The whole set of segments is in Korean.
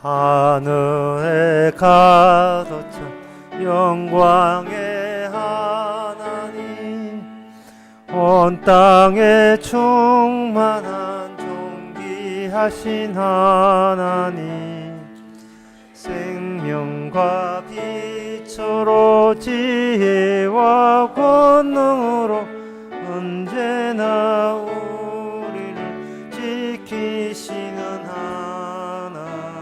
하늘에 가득 영광의 하나님, 온 땅에 충만한 존귀하신 하나님, 생명과 빛으로 지혜와 권능으로 언제나 우리를 지키시는 하나님,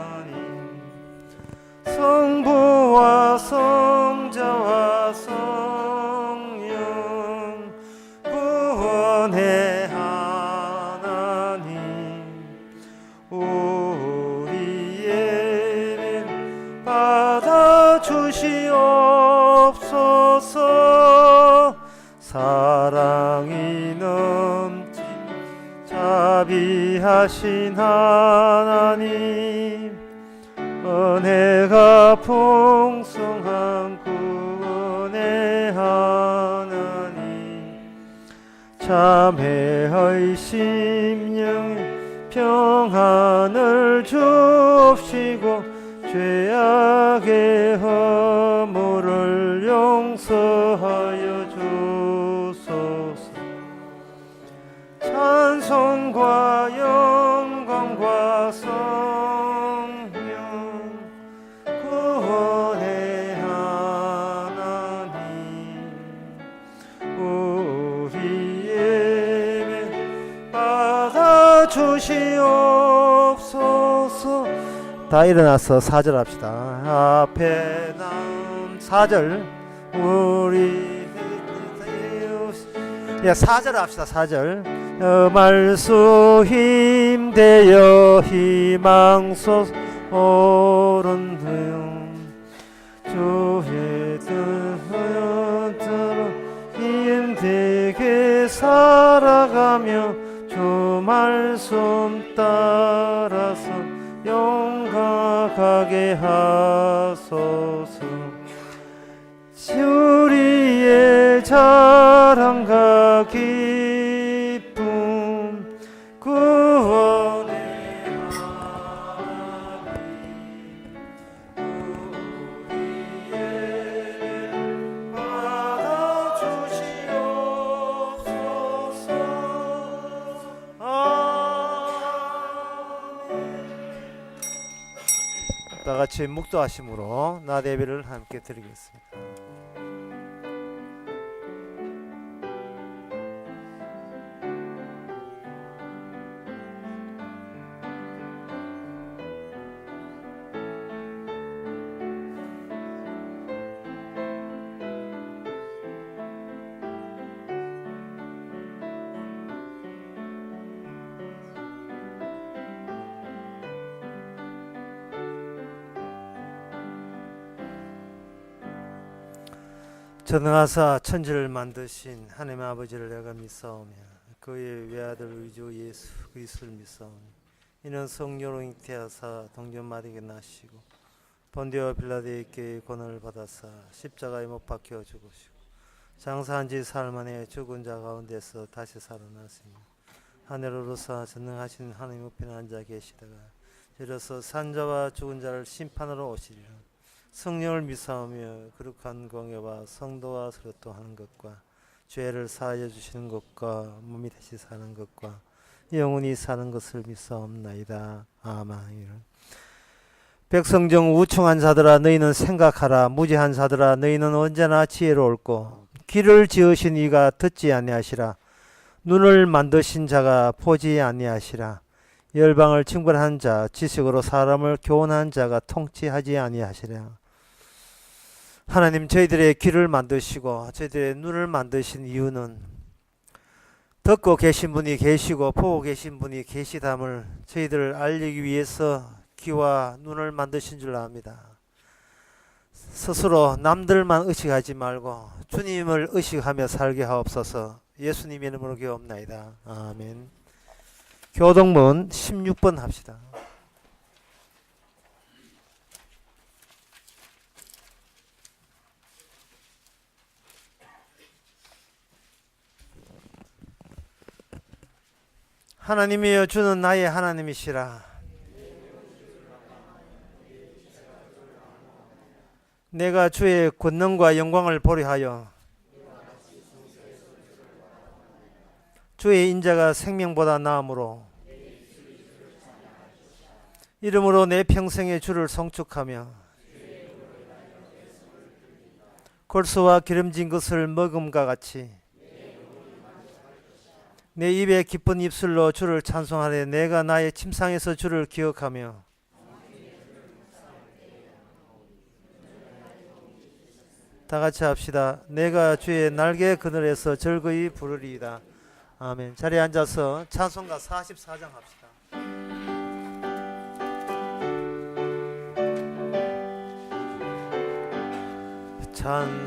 성부와 성자와 성령 구원의 하나님, 우리의 받아주시옵소서. 사랑이 넘치 자비하신 하나님, 은혜가 풍성한 구원의 하나님, 참회의 심령에 평안을 주옵시고 죄악의 허물을 용서하여 주소서. 찬송과 영광과 성령 구원의 하나님, 우리의 받아주시옵소서. 다 일어나서 4절 합시다. 앞에 나온 4절 우리 4절 합시다. 4절. 말수 힘되어 희망소 오른 주의 뜻으로 힘되게 살아가며 주 말씀 따라서 용감하게 하소서. 우리의 자랑과 기쁨 구원의 하나님, 우리의 받아주시옵소서. 다 같이 묵도하심으로 나 예배를 함께 드리겠습니다. 전능하사 천지를 만드신 하나님 아버지를 내가 믿사오며 그의 외아들 우리 주 예수 그리스도를 믿사오니, 이는 성령으로 잉태하사 동전 마리아에게 나시고 본디오 빌라도에게 고난을 받아사 십자가에 못 박혀 죽으시고 장사한 지 사흘 만에 죽은 자 가운데서 다시 살아나시며 하늘로 오르사 전능하신 하나님 우편에 앉아 계시다가 이로써 산자와 죽은 자를 심판하러 오시리라. 성령을 믿사오며 거룩한 공예와 성도와 서로통하는 것과 죄를 사하여 주시는 것과 몸이 다시 사는 것과 영원히 사는 것을 믿사옵나이다. 아멘. 백성중 우충한 자들아 너희는 생각하라. 무지한 자들아 너희는 언제나 지혜로울고 귀를 지으신 이가 듣지 아니하시라. 눈을 만드신 자가 보지 아니하시라. 열방을 징벌한 자 지식으로 사람을 교훈한 자가 통치하지 아니하시라. 하나님, 저희들의 귀를 만드시고 저희들의 눈을 만드신 이유는 듣고 계신 분이 계시고 보고 계신 분이 계시담을 저희들을 알리기 위해서 귀와 눈을 만드신 줄 압니다. 스스로 남들만 의식하지 말고 주님을 의식하며 살게 하옵소서. 예수님 이름으로 기도합나이다. 아멘. 교동문 16번 합시다. 하나님이여 주는 나의 하나님이시라. 내가 주의 권능과 영광을 보려 하여 주의 인자가 생명보다 나음으로 이름으로 내 평생의 주를 송축하며 골수와 기름진 것을 먹음과 같이 내 입에 기쁜 입술로 주를 찬송하되 내가 나의 침상에서 주를 기억하며 다 같이 합시다. 내가 주의 날개 그늘에서 즐거이 부르리이다. 아멘. 자리에 앉아서 찬송가 44장 합시다.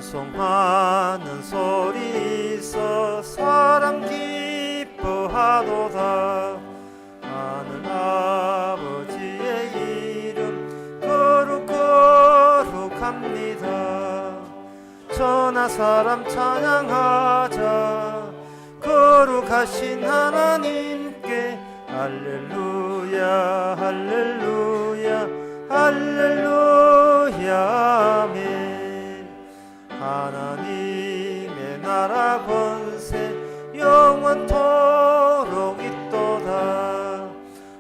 찬송하는 소리 있어 사람 기뻐하도다. 하늘 아버지의 이름 거룩거룩합니다. 천하 사람 찬양하자. 거룩하신 하나님께 할렐루야 할렐루야 할렐루야 아멘. 하나님의 나라 권세 영원토록 있도다.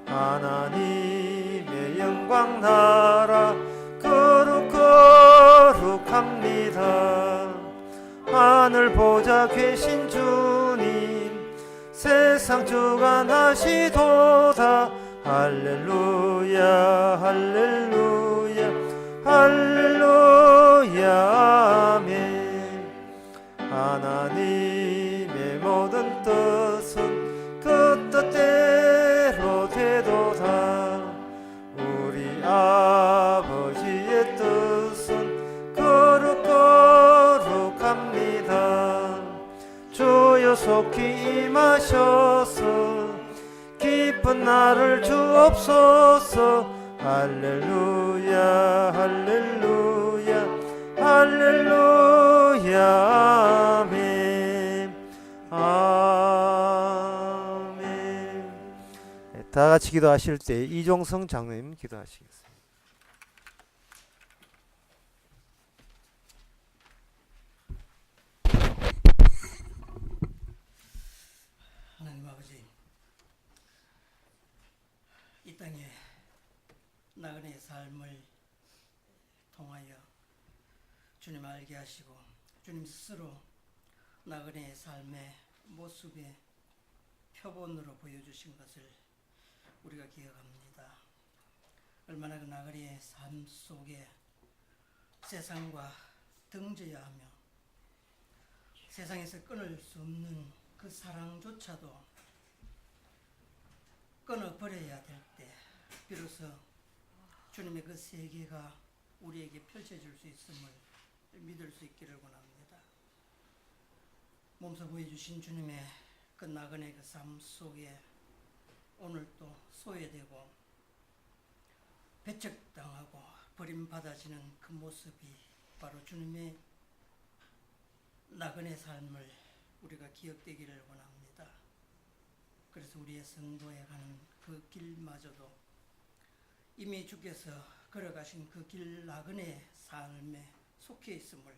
하나님의 영광 나라 거룩거룩합니다. 하늘 보좌 계신 주님 세상 주관하시도다. 할렐루야 할렐루야 할렐루야 아멘. 하나님의 모든 뜻은 그 뜻대로 되도다. 우리 아버지의 뜻은 거룩거룩합니다. 주여 속히 임하셔서 기쁜 날을 주옵소서. 할렐루야 할렐루야 할렐루야 아멘 아멘. 다 같이 기도하실 때 이종성 장로님 기도하시겠습니다. 하나님 아버지, 이 땅에 나그네의 삶을 통하여 주님 알게 하시고 주님 스스로 나그네의 삶의 모습의 표본으로 보여주신 것을 우리가 기억합니다. 얼마나 그 나그네의 삶 속에 세상과 등져야 하며 세상에서 끊을 수 없는 그 사랑조차도 끊어버려야 될 때 비로소 주님의 그 세계가 우리에게 펼쳐질 수 있음을 믿을 수 있기를 원합니다. 몸소 보여주신 주님의 그 나그네 그 삶 속에 오늘 또 소외되고 배척당하고 버림받아지는 그 모습이 바로 주님의 나그네 삶을 우리가 기억되기를 원합니다. 그래서 우리의 성도에 가는 그 길마저도 이미 주께서 걸어가신 그 길 나그네 삶에 속해 있음을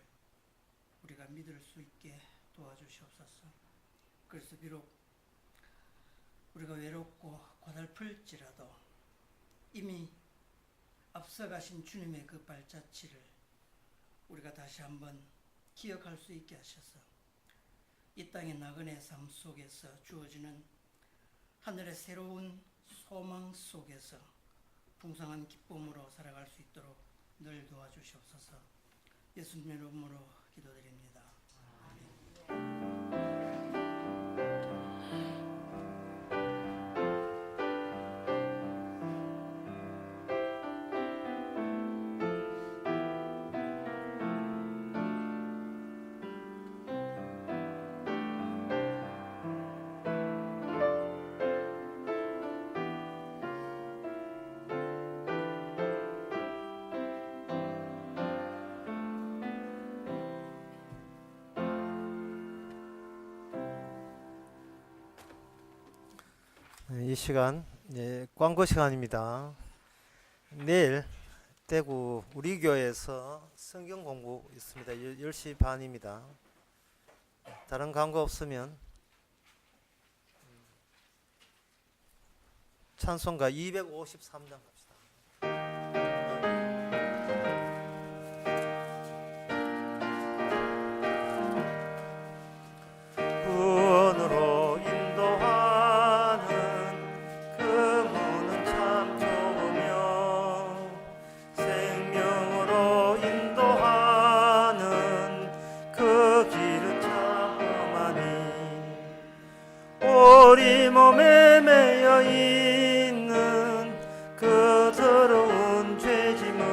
우리가 믿을 수 있게 도와주시옵소서. 그래서 비록 우리가 외롭고 고달플지라도 이미 앞서가신 주님의 그 발자취를 우리가 다시 한번 기억할 수 있게 하셔서 이 땅의 나그네 삶 속에서 주어지는 하늘의 새로운 소망 속에서 풍성한 기쁨으로 살아갈 수 있도록 늘 도와주시옵소서. 예수님의 이름으로 기도드립니다. 아멘. 이 시간 광고 시간입니다. 내일 대구 우리 교회에서 성경 공부 있습니다. 10시 반입니다. 다른 광고 없으면 찬송가 253장 갑시다. 구원으로 인도하는 그 문은 참 좁으며 생명으로 인도하는 그 길은 참 험하니 우리 몸에 매여 있는 그 더러운 죄짐은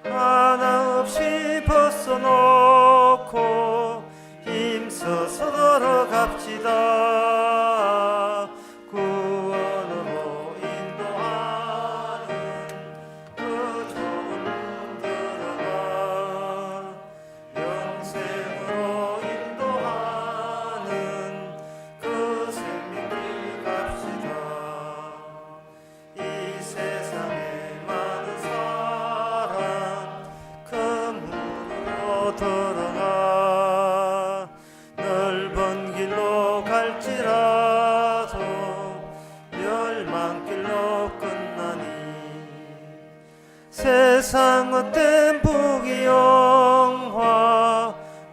하나 없이 벗어놓고 힘써서 걸어갑시다. 구원으로 인도하는 그 좁은 문 들어가 영생으로 인도하는 그 생명길 갑시다. 이 세상에 많은 사람 그 문으로 들어가 넓은 길로 갈지라도 멸망길로 끝나니 세상 헛된 부귀영화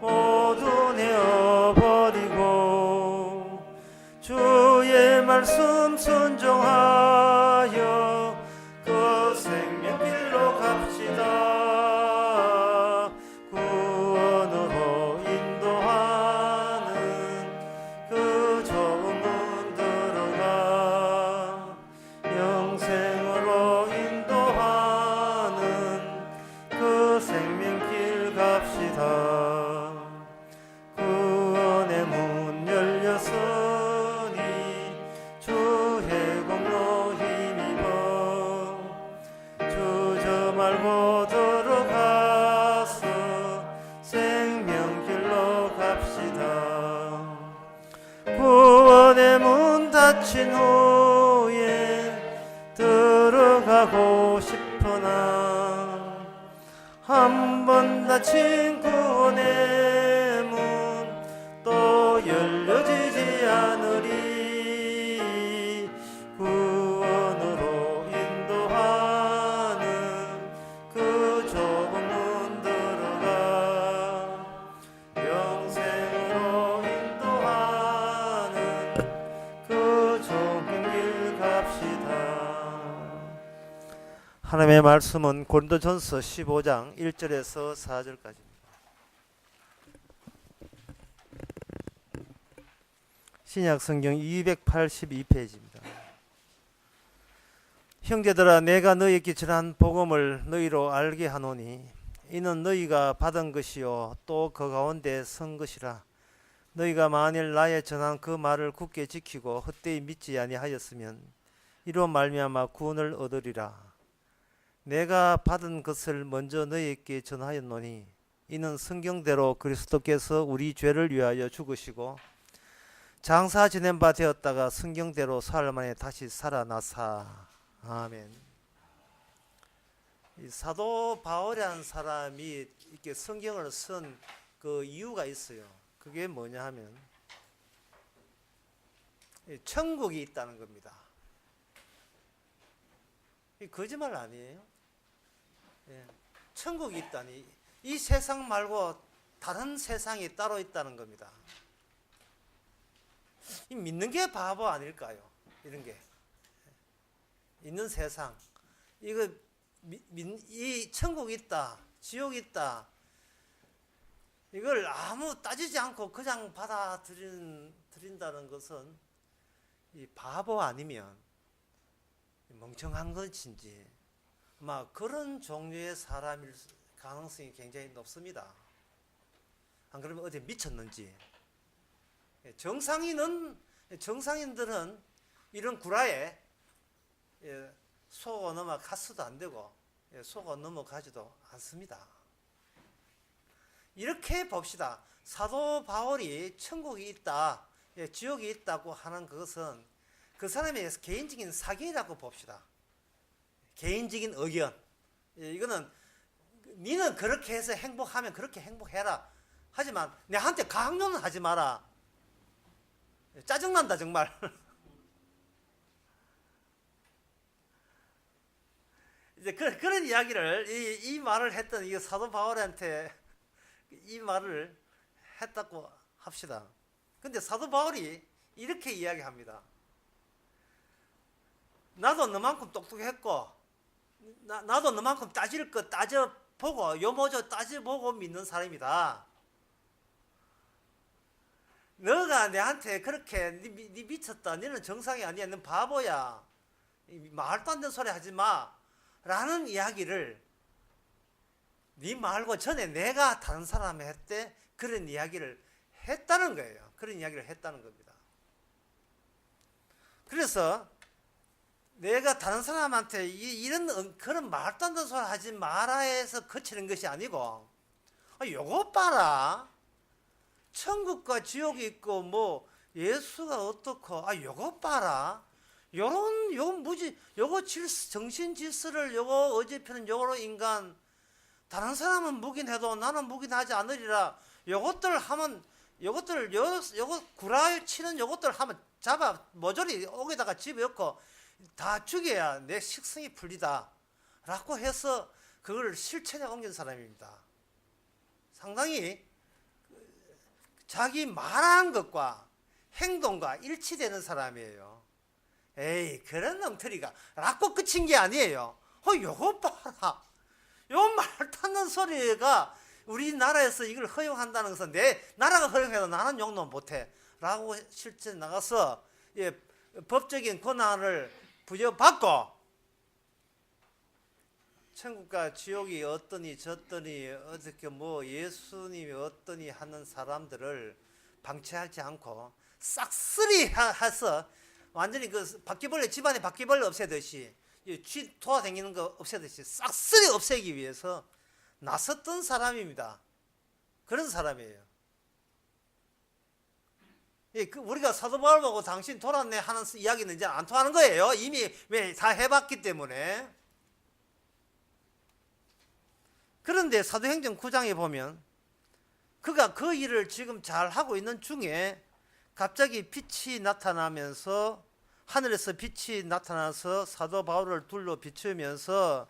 모두 내어버리고 주의 말씀 순종하여 그 생명길로 갑시다. 구원으로 인도하는 그 좁은 문 들어가 영생으로 인도하는 그 생명길 갑시다. 구원의 문 열렸으니 주의 공로 힘입어 주저 말고 들어가서 생명길로 갑시다. 구원의 문 닫힌 후에 들어가고 싶으나 한 번 닫힌 구원의 문 또 열려지지 않으리. 구원으로 인도하는 그 좁은 문 들어가 영생으로 인도하는 그 좁은 길 갑시다. 하나님의 말씀은 고린도전서 15장 1절에서 4절까지입니다. 신약 성경 282페이지입니다. 형제들아 내가 너희에게 전한 복음을 너희로 알게 하노니 이는 너희가 받은 것이요 또 그 가운데 선 것이라. 너희가 만일 나의 전한 그 말을 굳게 지키고 헛되이 믿지 아니하였으면 이로 말미암아 구원을 얻으리라. 내가 받은 것을 먼저 너희에게 전하였노니 이는 성경대로 그리스도께서 우리 죄를 위하여 죽으시고 장사 지낸 바 되었다가 성경대로 사흘 만에 다시 살아나사. 아멘. 이 사도 바울이라는 사람이 이렇게 성경을 쓴 그 이유가 있어요. 그게 뭐냐 하면 천국이 있다는 겁니다. 이 거짓말 아니에요? 예. 천국이 있다니 이 세상 말고 다른 세상이 따로 있다는 겁니다. 이 믿는 게 바보 아닐까요? 이런 게 있는 세상 이거 이 천국 있다 지옥 있다 이걸 아무 따지지 않고 그냥 받아들인다는 것은 이 바보 아니면 멍청한 것인지 아마 그런 종류의 사람일 가능성이 굉장히 높습니다. 안 그러면 어디 미쳤는지. 정상인들은 이런 구라에 속어 넘어가서도 안 되고 속어 넘어가지도 않습니다. 이렇게 봅시다. 사도 바울이 천국이 있다, 지옥이 있다고 하는 그것은 그 사람의 개인적인 사견이라고 봅시다. 개인적인 의견. 이거는 니는 그렇게 해서 행복하면 그렇게 행복해라. 하지만 내한테 강요는 하지 마라. 짜증난다 정말. 이제 그런 이야기를 이 말을 했던 이 사도 바울한테 이 말을 했다고 합시다. 근데 사도 바울이 이렇게 이야기합니다. 나도 너만큼 똑똑했고 나도 너만큼 따질 거 따져보고 요모저 따져보고 믿는 사람이다. 너가 내한테 그렇게 니 미쳤다. 너는 정상이 아니야. 넌 바보야. 말도 안 되는 소리 하지 마. 라는 이야기를 니 말고 전에 내가 다른 사람한테 그런 이야기를 했다는 거예요. 그런 이야기를 했다는 겁니다. 그래서 내가 다른 사람한테 이런 그런 말도 안 되는 소리 하지 마라 해서 거치는 것이 아니고, 요거 봐라. 천국과 지옥이 있고 뭐 예수가 어떻고, 요거 봐라. 요거 정신 질서를 요거 어지피는 요거로 인간, 다른 사람은 묵인해도 나는 묵인하지 않으리라. 요것들 하면 요것들 요거 구라 치는 요것들 하면 잡아 모조리 옥에다가 집어넣고 다 죽여야 내 식성이 풀리다 라고 해서 그걸 실천에 옮긴 사람입니다. 상당히 자기 말하는 것과 행동과 일치되는 사람이에요. 에이 그런 엉터리가 라고 끝인 게 아니에요. 요거 봐라. 요 말 타는 소리가 우리나라에서 이걸 허용한다는 것은 내 나라가 허용해도 나는 용도 못해 라고 실제 나가서 법적인 권한을 부여받고 천국과 지옥이 어떠니 저떠니 어떻게 뭐 예수님이 어떠니 하는 사람들을 방치하지 않고 싹쓸이 해서 완전히 그 바퀴벌레 집안에 바퀴벌레 없애듯이 쥐 돌아다니는 거 없애듯이 싹쓸이 없애기 위해서 나섰던 사람입니다. 그런 사람이에요. 우리가 사도 바울 보고 당신 돌았네 하는 이야기는 이제 안 통하는 거예요. 이미 다 해봤기 때문에. 그런데 사도행전 9장에 보면 그가 그 일을 지금 잘 하고 있는 중에 갑자기 빛이 나타나면서 하늘에서 빛이 나타나서 사도 바울을 둘러 비추면서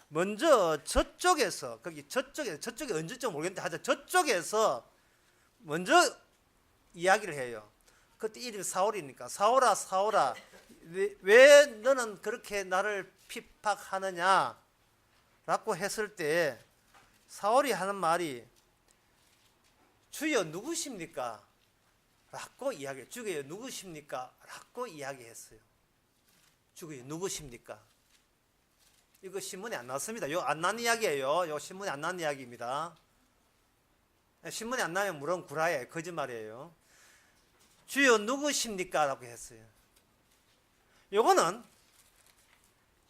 먼저 저쪽에서 저쪽이 언제쯤 모르겠는데 하여튼 저쪽에서 먼저 이야기를 해요. 그때 이름이 사울이니까 사울아 사울아 왜 너는 그렇게 나를 핍박하느냐 라고 했을 때 사울이 하는 말이 주여 누구십니까? 라고 이야기해요. 주여 누구십니까? 라고 이야기했어요. 주여 누구십니까? 이거 신문에 안 나왔습니다. 이거 안 난 이야기예요. 이거 신문에 안 난 이야기입니다. 신문에 안 나면 물론 구라예요. 거짓말이에요. 주여 누구십니까? 라고 했어요. 요거는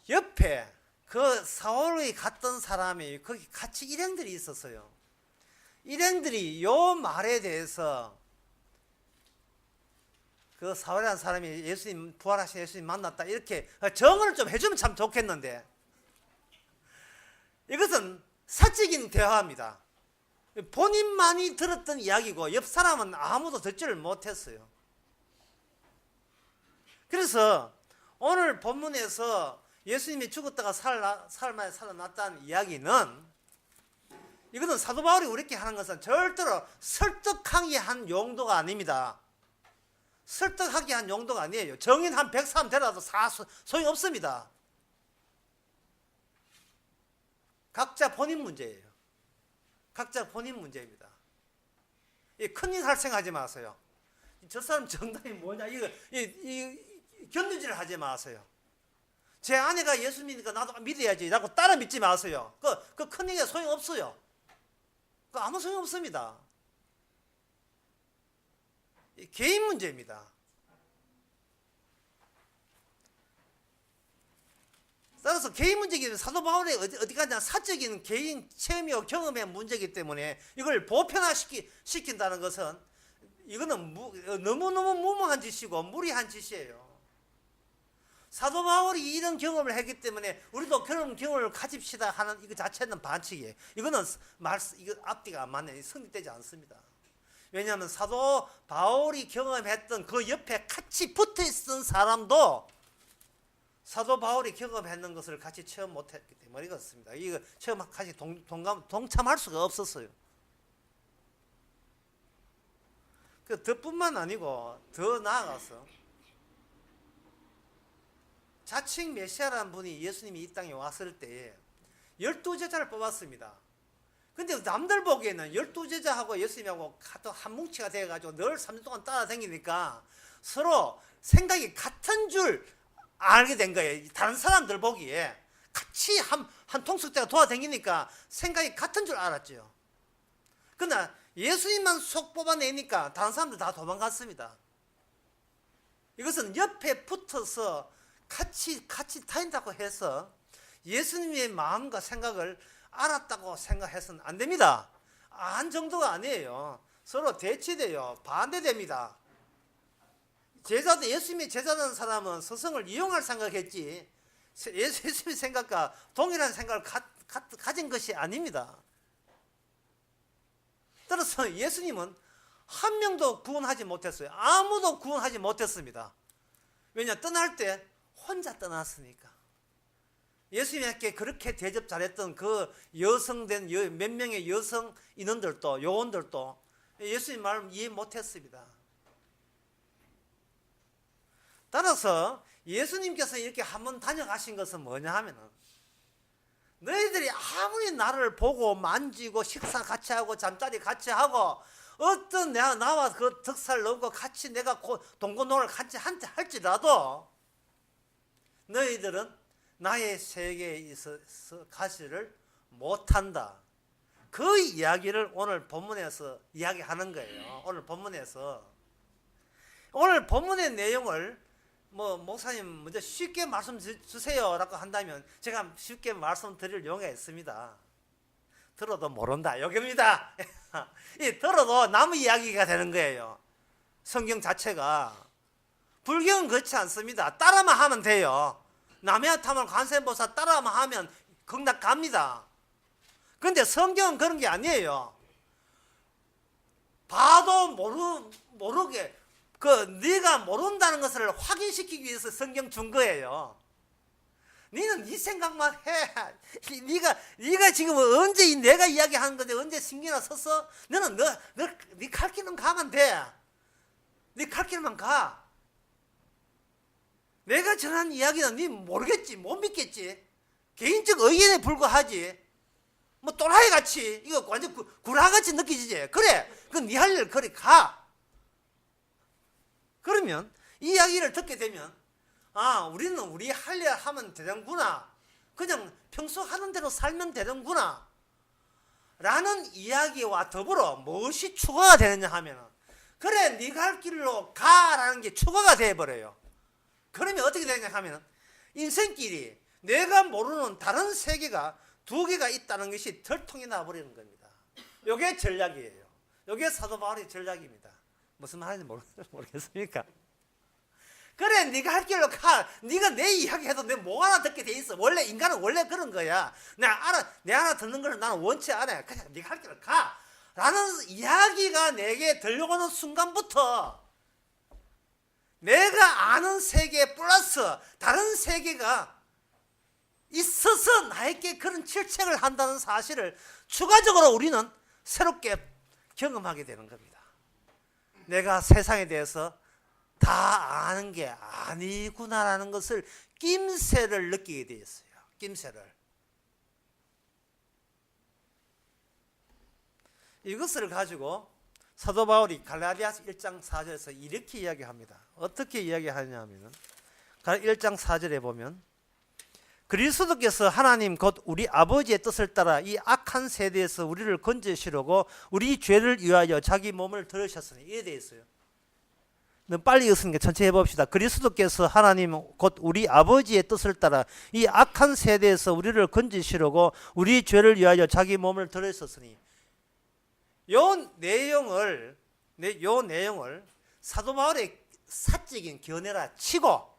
옆에 그 사울이 갔던 사람이 거기 같이 일행들이 있었어요. 일행들이 요 말에 대해서 그 사울이라는 사람이 예수님 부활하신 예수님 만났다 이렇게 정언을 좀 해주면 참 좋겠는데 이것은 사적인 대화입니다. 본인만이 들었던 이야기고 옆 사람은 아무도 듣지를 못했어요. 그래서 오늘 본문에서 예수님이 죽었다가 살아났다는 이야기는 이것은 사도 바울이 우리께 하는 것은 절대로 설득하기 한 용도가 아닙니다. 설득하기 한 용도가 아니에요. 정인 한 100사람 데려와도 소용없습니다. 각자 본인 문제예요. 각자 본인 문제입니다. 큰일 할 생각하지 마세요. 저 사람 정당이 뭐냐 이거 견디지를 하지 마세요. 제 아내가 예수 믿으니까 나도 믿어야지 라고 따라 믿지 마세요. 그 큰일에 소용없어요. 그 아무 소용없습니다. 개인 문제입니다. 따라서 개인 문제이기 때문에 사도 바울의 어디까지나 사적인 개인 체험이고 경험의 문제이기 때문에 이걸 보편화시킨다는 것은 이거는 너무너무 무모한 짓이고 무리한 짓이에요. 사도 바울이 이런 경험을 했기 때문에 우리도 그런 경험을 가집시다 하는 이거 자체는 반칙이에요. 이거는 이거 앞뒤가 안 맞네. 성립되지 않습니다. 왜냐하면 사도 바울이 경험했던 그 옆에 같이 붙어 있던 사람도 사도 바울이 경험했는 것을 같이 체험 못했기 때문에 그렇습니다. 이거 체험 같이 동참할 수가 없었어요. 그 그뿐만 아니고 더 나아가서 자칭 메시아라는 분이 예수님이 이 땅에 왔을 때에 12제자를 뽑았습니다. 근데 남들 보기에는 12제자하고 예수님하고 한 뭉치가 되어가지고 늘 3년 동안 따라다니니까 서로 생각이 같은 줄 알게 된 거예요. 다른 사람들 보기에 같이 한 통속대가 돌아다니니까 생각이 같은 줄 알았죠. 그러나 예수님만 속 뽑아내니까 다른 사람들 다 도망갔습니다. 이것은 옆에 붙어서 같이 다닌다고 해서 예수님의 마음과 생각을 알았다고 생각해서는 안 됩니다. 안 정도가 아니에요. 서로 대치돼요. 반대됩니다. 제자도 예수님이 제자라는 사람은 스승을 이용할 생각했지 예수님의 생각과 동일한 생각을 가진 것이 아닙니다. 따라서 예수님은 한 명도 구원하지 못했어요. 아무도 구원하지 못했습니다. 왜냐? 떠날 때 혼자 떠났으니까. 예수님께 그렇게 대접 잘했던 그 여성된 몇 명의 여성 인원들도 요원들도 예수님 말을 이해 못했습니다. 따라서 예수님께서 이렇게 한번 다녀가신 것은 뭐냐 하면은 너희들이 아무리 나를 보고 만지고 식사 같이 하고 잠자리 같이 하고 어떤 나와 그 덕살 넘고 같이 내가 동고놀을 같이 할지라도 너희들은 나의 세계에 있어서 가지를 못한다. 그 이야기를 오늘 본문에서 이야기하는 거예요. 오늘 본문의 내용을 목사님 먼저 쉽게 말씀 주세요라고 한다면 제가 쉽게 말씀드릴 용의가 있습니다. 들어도 모른다. 여기입니다. 들어도 남의 이야기가 되는 거예요. 성경 자체가. 불경은 그렇지 않습니다. 따라만 하면 돼요. 남해안 타면 관세음보살 따라만 하면 극락 갑니다. 그런데 성경은 그런 게 아니에요. 봐도 모르게 네가 모른다는 것을 확인시키기 위해서 성경 준 거예요. 너는 네 생각만 해. 네가 지금 언제 내가 이야기하는 건데 언제 신경을 썼어? 너는 네 갈 길은 가면 돼. 네 갈 길만 가. 내가 전한 이야기는 네 모르겠지, 못 믿겠지. 개인적 의견에 불과하지. 또라이 같이 이거 완전 구라같이 느껴지지. 그래, 그건 네 할 일 그래 가. 그러면 이 이야기를 듣게 되면 우리는 우리 할 일 하면 되는구나. 그냥 평소 하는 대로 살면 되는구나. 라는 이야기와 더불어 무엇이 추가가 되느냐 하면 그래, 네가 할 길로 가라는 게 추가가 되어버려요. 그러면 어떻게 되냐 하면 인생길이 내가 모르는 다른 세계가 두 개가 있다는 것이 들통이 나버리는 겁니다. 이게 전략이에요. 이게 사도 바울의 전략입니다. 무슨 말인지 모르겠습니까? 그래, 네가 할 길로 가. 네가 내 이야기 해도 내 뭐 하나 듣게 돼 있어. 원래 인간은 원래 그런 거야. 내 하나 듣는 걸 나는 원치 않아. 그냥 네가 할 길로 가. 라는 이야기가 내게 들려오는 순간부터 내가 아는 세계 플러스 다른 세계가 있어서 나에게 그런 질책을 한다는 사실을 추가적으로 우리는 새롭게 경험하게 되는 겁니다. 내가 세상에 대해서 다 아는 게 아니구나라는 것을 낌새를 느끼게 되었어요. 낌새를. 이것을 가지고 사도 바울이 갈라디아서 1장 4절에서 이렇게 이야기합니다. 어떻게 이야기하냐면 1장 4절에 보면 그리스도께서 하나님 곧 우리 아버지의 뜻을 따라 이 악한 세대에서 우리를 건지시려고 우리 죄를 위하여 자기 몸을 들으셨으니 이에 대해 있어요. 너무 빨리 읽었으니까 천천히 해봅시다. 그리스도께서 하나님 곧 우리 아버지의 뜻을 따라 이 악한 세대에서 우리를 건지시려고 우리 죄를 위하여 자기 몸을 들으셨으니 요 내용을 사도 바울의 사적인 견해라 치고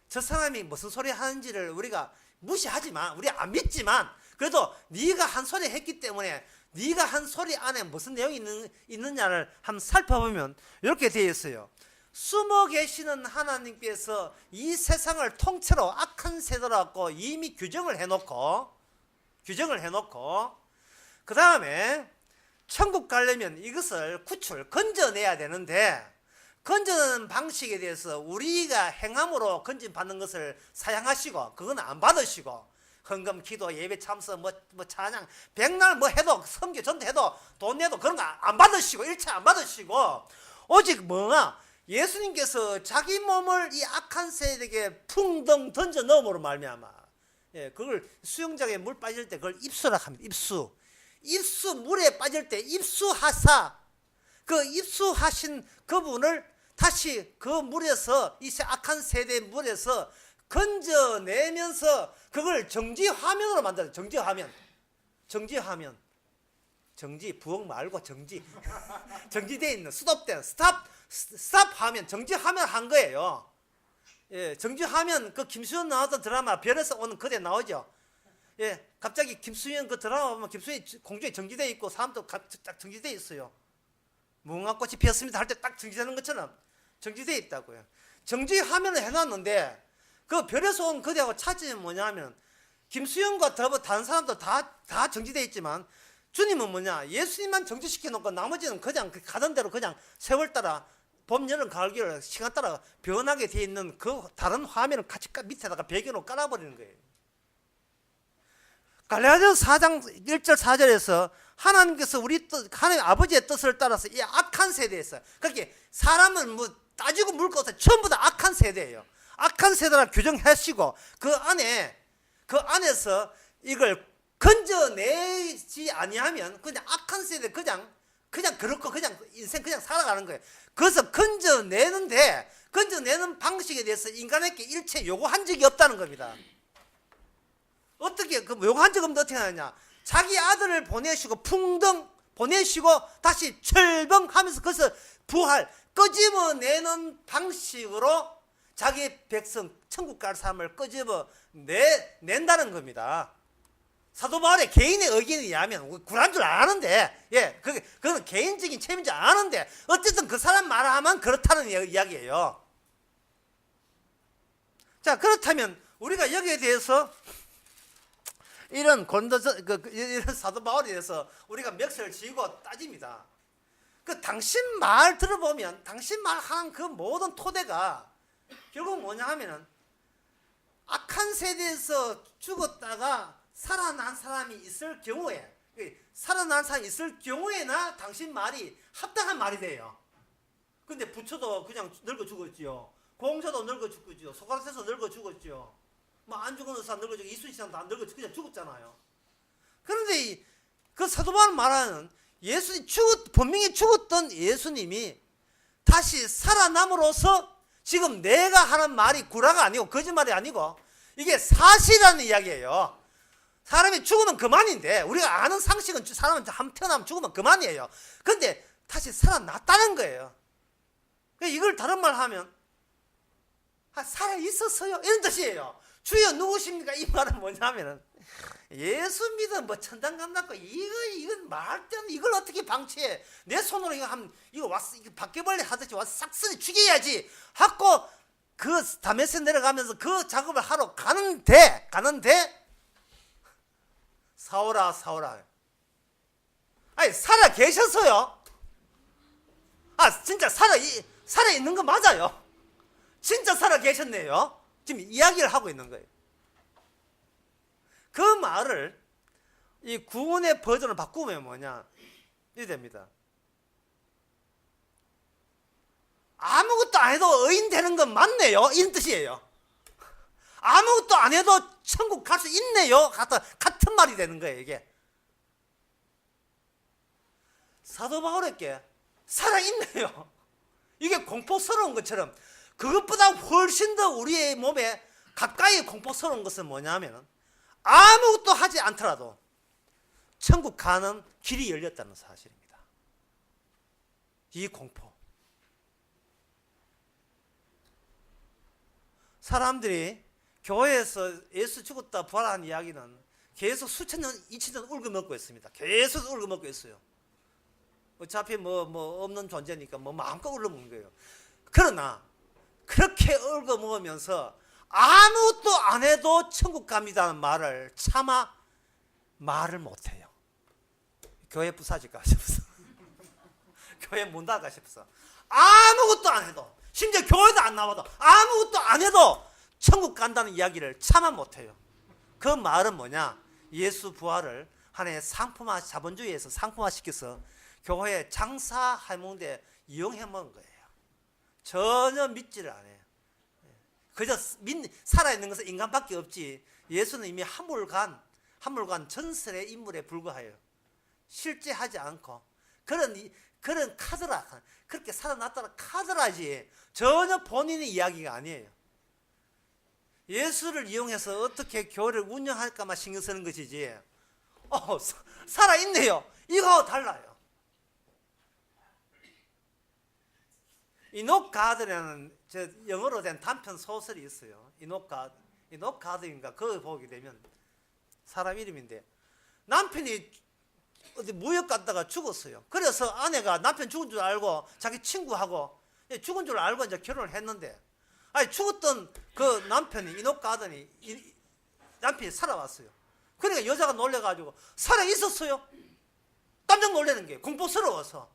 저 사람이 무슨 소리 하는지를 우리가 무시하지만, 우리 안 믿지만, 그래도 네가 한 소리 했기 때문에 네가 한 소리 안에 무슨 내용이 있느냐를 한번 살펴보면 이렇게 되어 있어요. 숨어 계시는 하나님께서 이 세상을 통째로 악한 세대라고 이미 규정을 해놓고 그 다음에 천국 가려면 이것을 건져내야 되는데, 건져내는 방식에 대해서 우리가 행함으로 건진받는 것을 사양하시고 그건 안 받으시고, 헌금, 기도, 예배, 참석, 뭐 찬양, 백날 뭐 해도, 선교, 전도해도, 돈 내도 그런 거 안 받으시고, 일체 안 받으시고, 오직 뭐가 예수님께서 자기 몸을 이 악한 세대에게 풍덩 던져 넣음으로 말미암아, 예, 그걸 수영장에 물 빠질 때 그걸 입수라 합니다. 입수 물에 빠질 때 입수하사, 그 입수하신 그분을 다시 그 물에서, 이 악한 세대의 물에서 건져내면서 그걸 정지화면으로 만들어요. 정지, 부엌 말고 정지되어 있는, 스톱된, 스탑 화면, 정지 화면 한 거예요. 예, 정지 화면, 그 김수현 나왔던 드라마 별에서 오는 그대 나오죠. 예, 갑자기 김수현 그 드라마 보면 김수현 공중에 정지되어 있고 사람도 딱 정지되어 있어요. 무궁화꽃이 피었습니다 할 때 딱 정지되는 것처럼 정지되어 있다고요. 정지 화면을 해놨는데 그 별에서 온 그대하고 차이점이 뭐냐면, 김수현과 다른 사람도 다 정지되어 있지만 주님은 뭐냐, 예수님만 정지시켜 놓고 나머지는 그냥 가던 대로 그냥 세월 따라, 봄, 여름, 가을, 겨울 시간 따라 변하게 되어 있는 그 다른 화면을 같이 밑에다가 배경으로 깔아버리는 거예요. 갈라디아서 4장 1절 4절에서 하나님께서 하나님 아버지의 뜻을 따라서 이 악한 세대에서, 그렇게 사람은 뭐 따지고 물 것 없어요. 전부 다 악한 세대예요. 악한 세대라 규정하시고 그 안에서 이걸 건져내지 아니하면 그냥 악한 세대 그냥 그렇고 그냥 인생 그냥 살아가는 거예요. 그래서 건져내는 방식에 대해서 인간에게 일체 요구한 적이 없다는 겁니다. 어떻게 요구한 적 없는데 어떻게 하느냐, 자기 아들을 보내시고 풍덩 보내시고 다시 철벙하면서 그것을 끄집어내는 방식으로 자기 백성 천국 갈 사람을 끄집어낸다는 겁니다. 사도 바울의 개인의 의견에 의하면, 굴한 줄 아는데, 예, 그건 개인적인 체험인 줄 아는데, 어쨌든 그 사람 말하면 그렇다는 이야기예요. 자, 그렇다면 우리가 여기에 대해서 이런 이런 사도 바울에 대해서 우리가 멱살을 쥐고 따집니다. 당신 말 들어보면, 당신 말 하는 그 모든 토대가 결국 뭐냐 하면은, 악한 세대에서 죽었다가 살아난 사람이 있을 경우에나 당신 말이 합당한 말이 돼요. 근데 부처도 그냥 늙어 죽었지요. 공자도 늙어 죽었지요. 소크라테스 늙어 죽었지요. 뭐 안중근 의사 늙어 죽고 이순신도 다 늙어 그냥 죽었잖아요. 그런데 그 사도 바울 말하는 예수님 분명히 죽었던 예수님이 다시 살아남으로써 지금 내가 하는 말이 구라가 아니고 거짓말이 아니고 이게 사실이라는 이야기예요. 사람이 죽으면 그만인데, 우리가 아는 상식은 사람은 한 태어나면 죽으면 그만이에요. 그런데 다시 살아났다는 거예요. 이걸 다른 말 하면 살아있었어요 이런 뜻이에요. 주여 누구십니까? 이 말은 뭐냐면은, 예수 믿어 뭐 천당 간다고 이건 말할 때는 이걸 어떻게 방치해? 내 손으로 이거 와서 이거 바퀴벌레 하듯이 와서 싹쓸이 죽여야지 하고 그 다메섹 내려가면서 그 작업을 하러 가는데 사오라. 아니, 살아 계셨어요. 진짜 살아 있는 거 맞아요. 진짜 살아 계셨네요. 지금 이야기를 하고 있는 거예요. 그 말을 이 구원의 버전을 바꾸면 뭐냐, 이래 됩니다. 아무것도 안 해도 의인 되는 건 맞네요, 이런 뜻이에요. 아무것도 안 해도 천국 갈 수 있네요, 같은 말이 되는 거예요. 이게 사도 바울에게 살아있네요. 이게 공포스러운 것처럼, 그것보다 훨씬 더 우리의 몸에 가까이 공포스러운 것은 뭐냐면, 아무것도 하지 않더라도 천국 가는 길이 열렸다는 사실입니다. 이 공포. 사람들이 교회에서 예수 죽었다 부활한 이야기는 계속 수천 년, 2000년 울거먹고 있습니다. 계속 울거먹고 있어요. 어차피 뭐 없는 존재니까 뭐 마음껏 울거먹는 거예요. 그러나 그렇게 울거먹으면서 아무것도 안 해도 천국 갑니다는 말을 차마 말을 못해요. 교회 부사질까 싶어서 교회 문 닫을까 싶어서 아무것도 안 해도, 심지어 교회도 안 나와도 아무것도 안 해도 천국 간다는 이야기를 차마 못해요. 그 말은 뭐냐? 예수 부활을 하나의 상품화, 자본주의에서 상품화시켜서 교회에 장사해먹는데 이용해먹은 거예요. 전혀 믿지를 않아요. 그저 살아있는 것은 인간밖에 없지, 예수는 이미 한물간 전설의 인물에 불과해요. 실제 하지 않고 그런 카드라, 그렇게 살아났다는 카드라지 전혀 본인의 이야기가 아니에요. 예수를 이용해서 어떻게 교회를 운영할까만 신경 쓰는 것이지, 살아있네요, 이거하고 달라요. 이녹 가든이라는 영어로 된 단편 소설이 있어요. 이녹 가든인가 그거 보게 되면 사람 이름인데, 남편이 어디 무역 갔다가 죽었어요. 그래서 아내가 남편 죽은 줄 알고 자기 친구하고 죽은 줄 알고 이제 결혼을 했는데, 죽었던 그 남편이 이녹 가든이 남편이 살아왔어요. 그러니까 여자가 놀래가지고 살아 있었어요. 깜짝 놀라는 게 공포스러워서,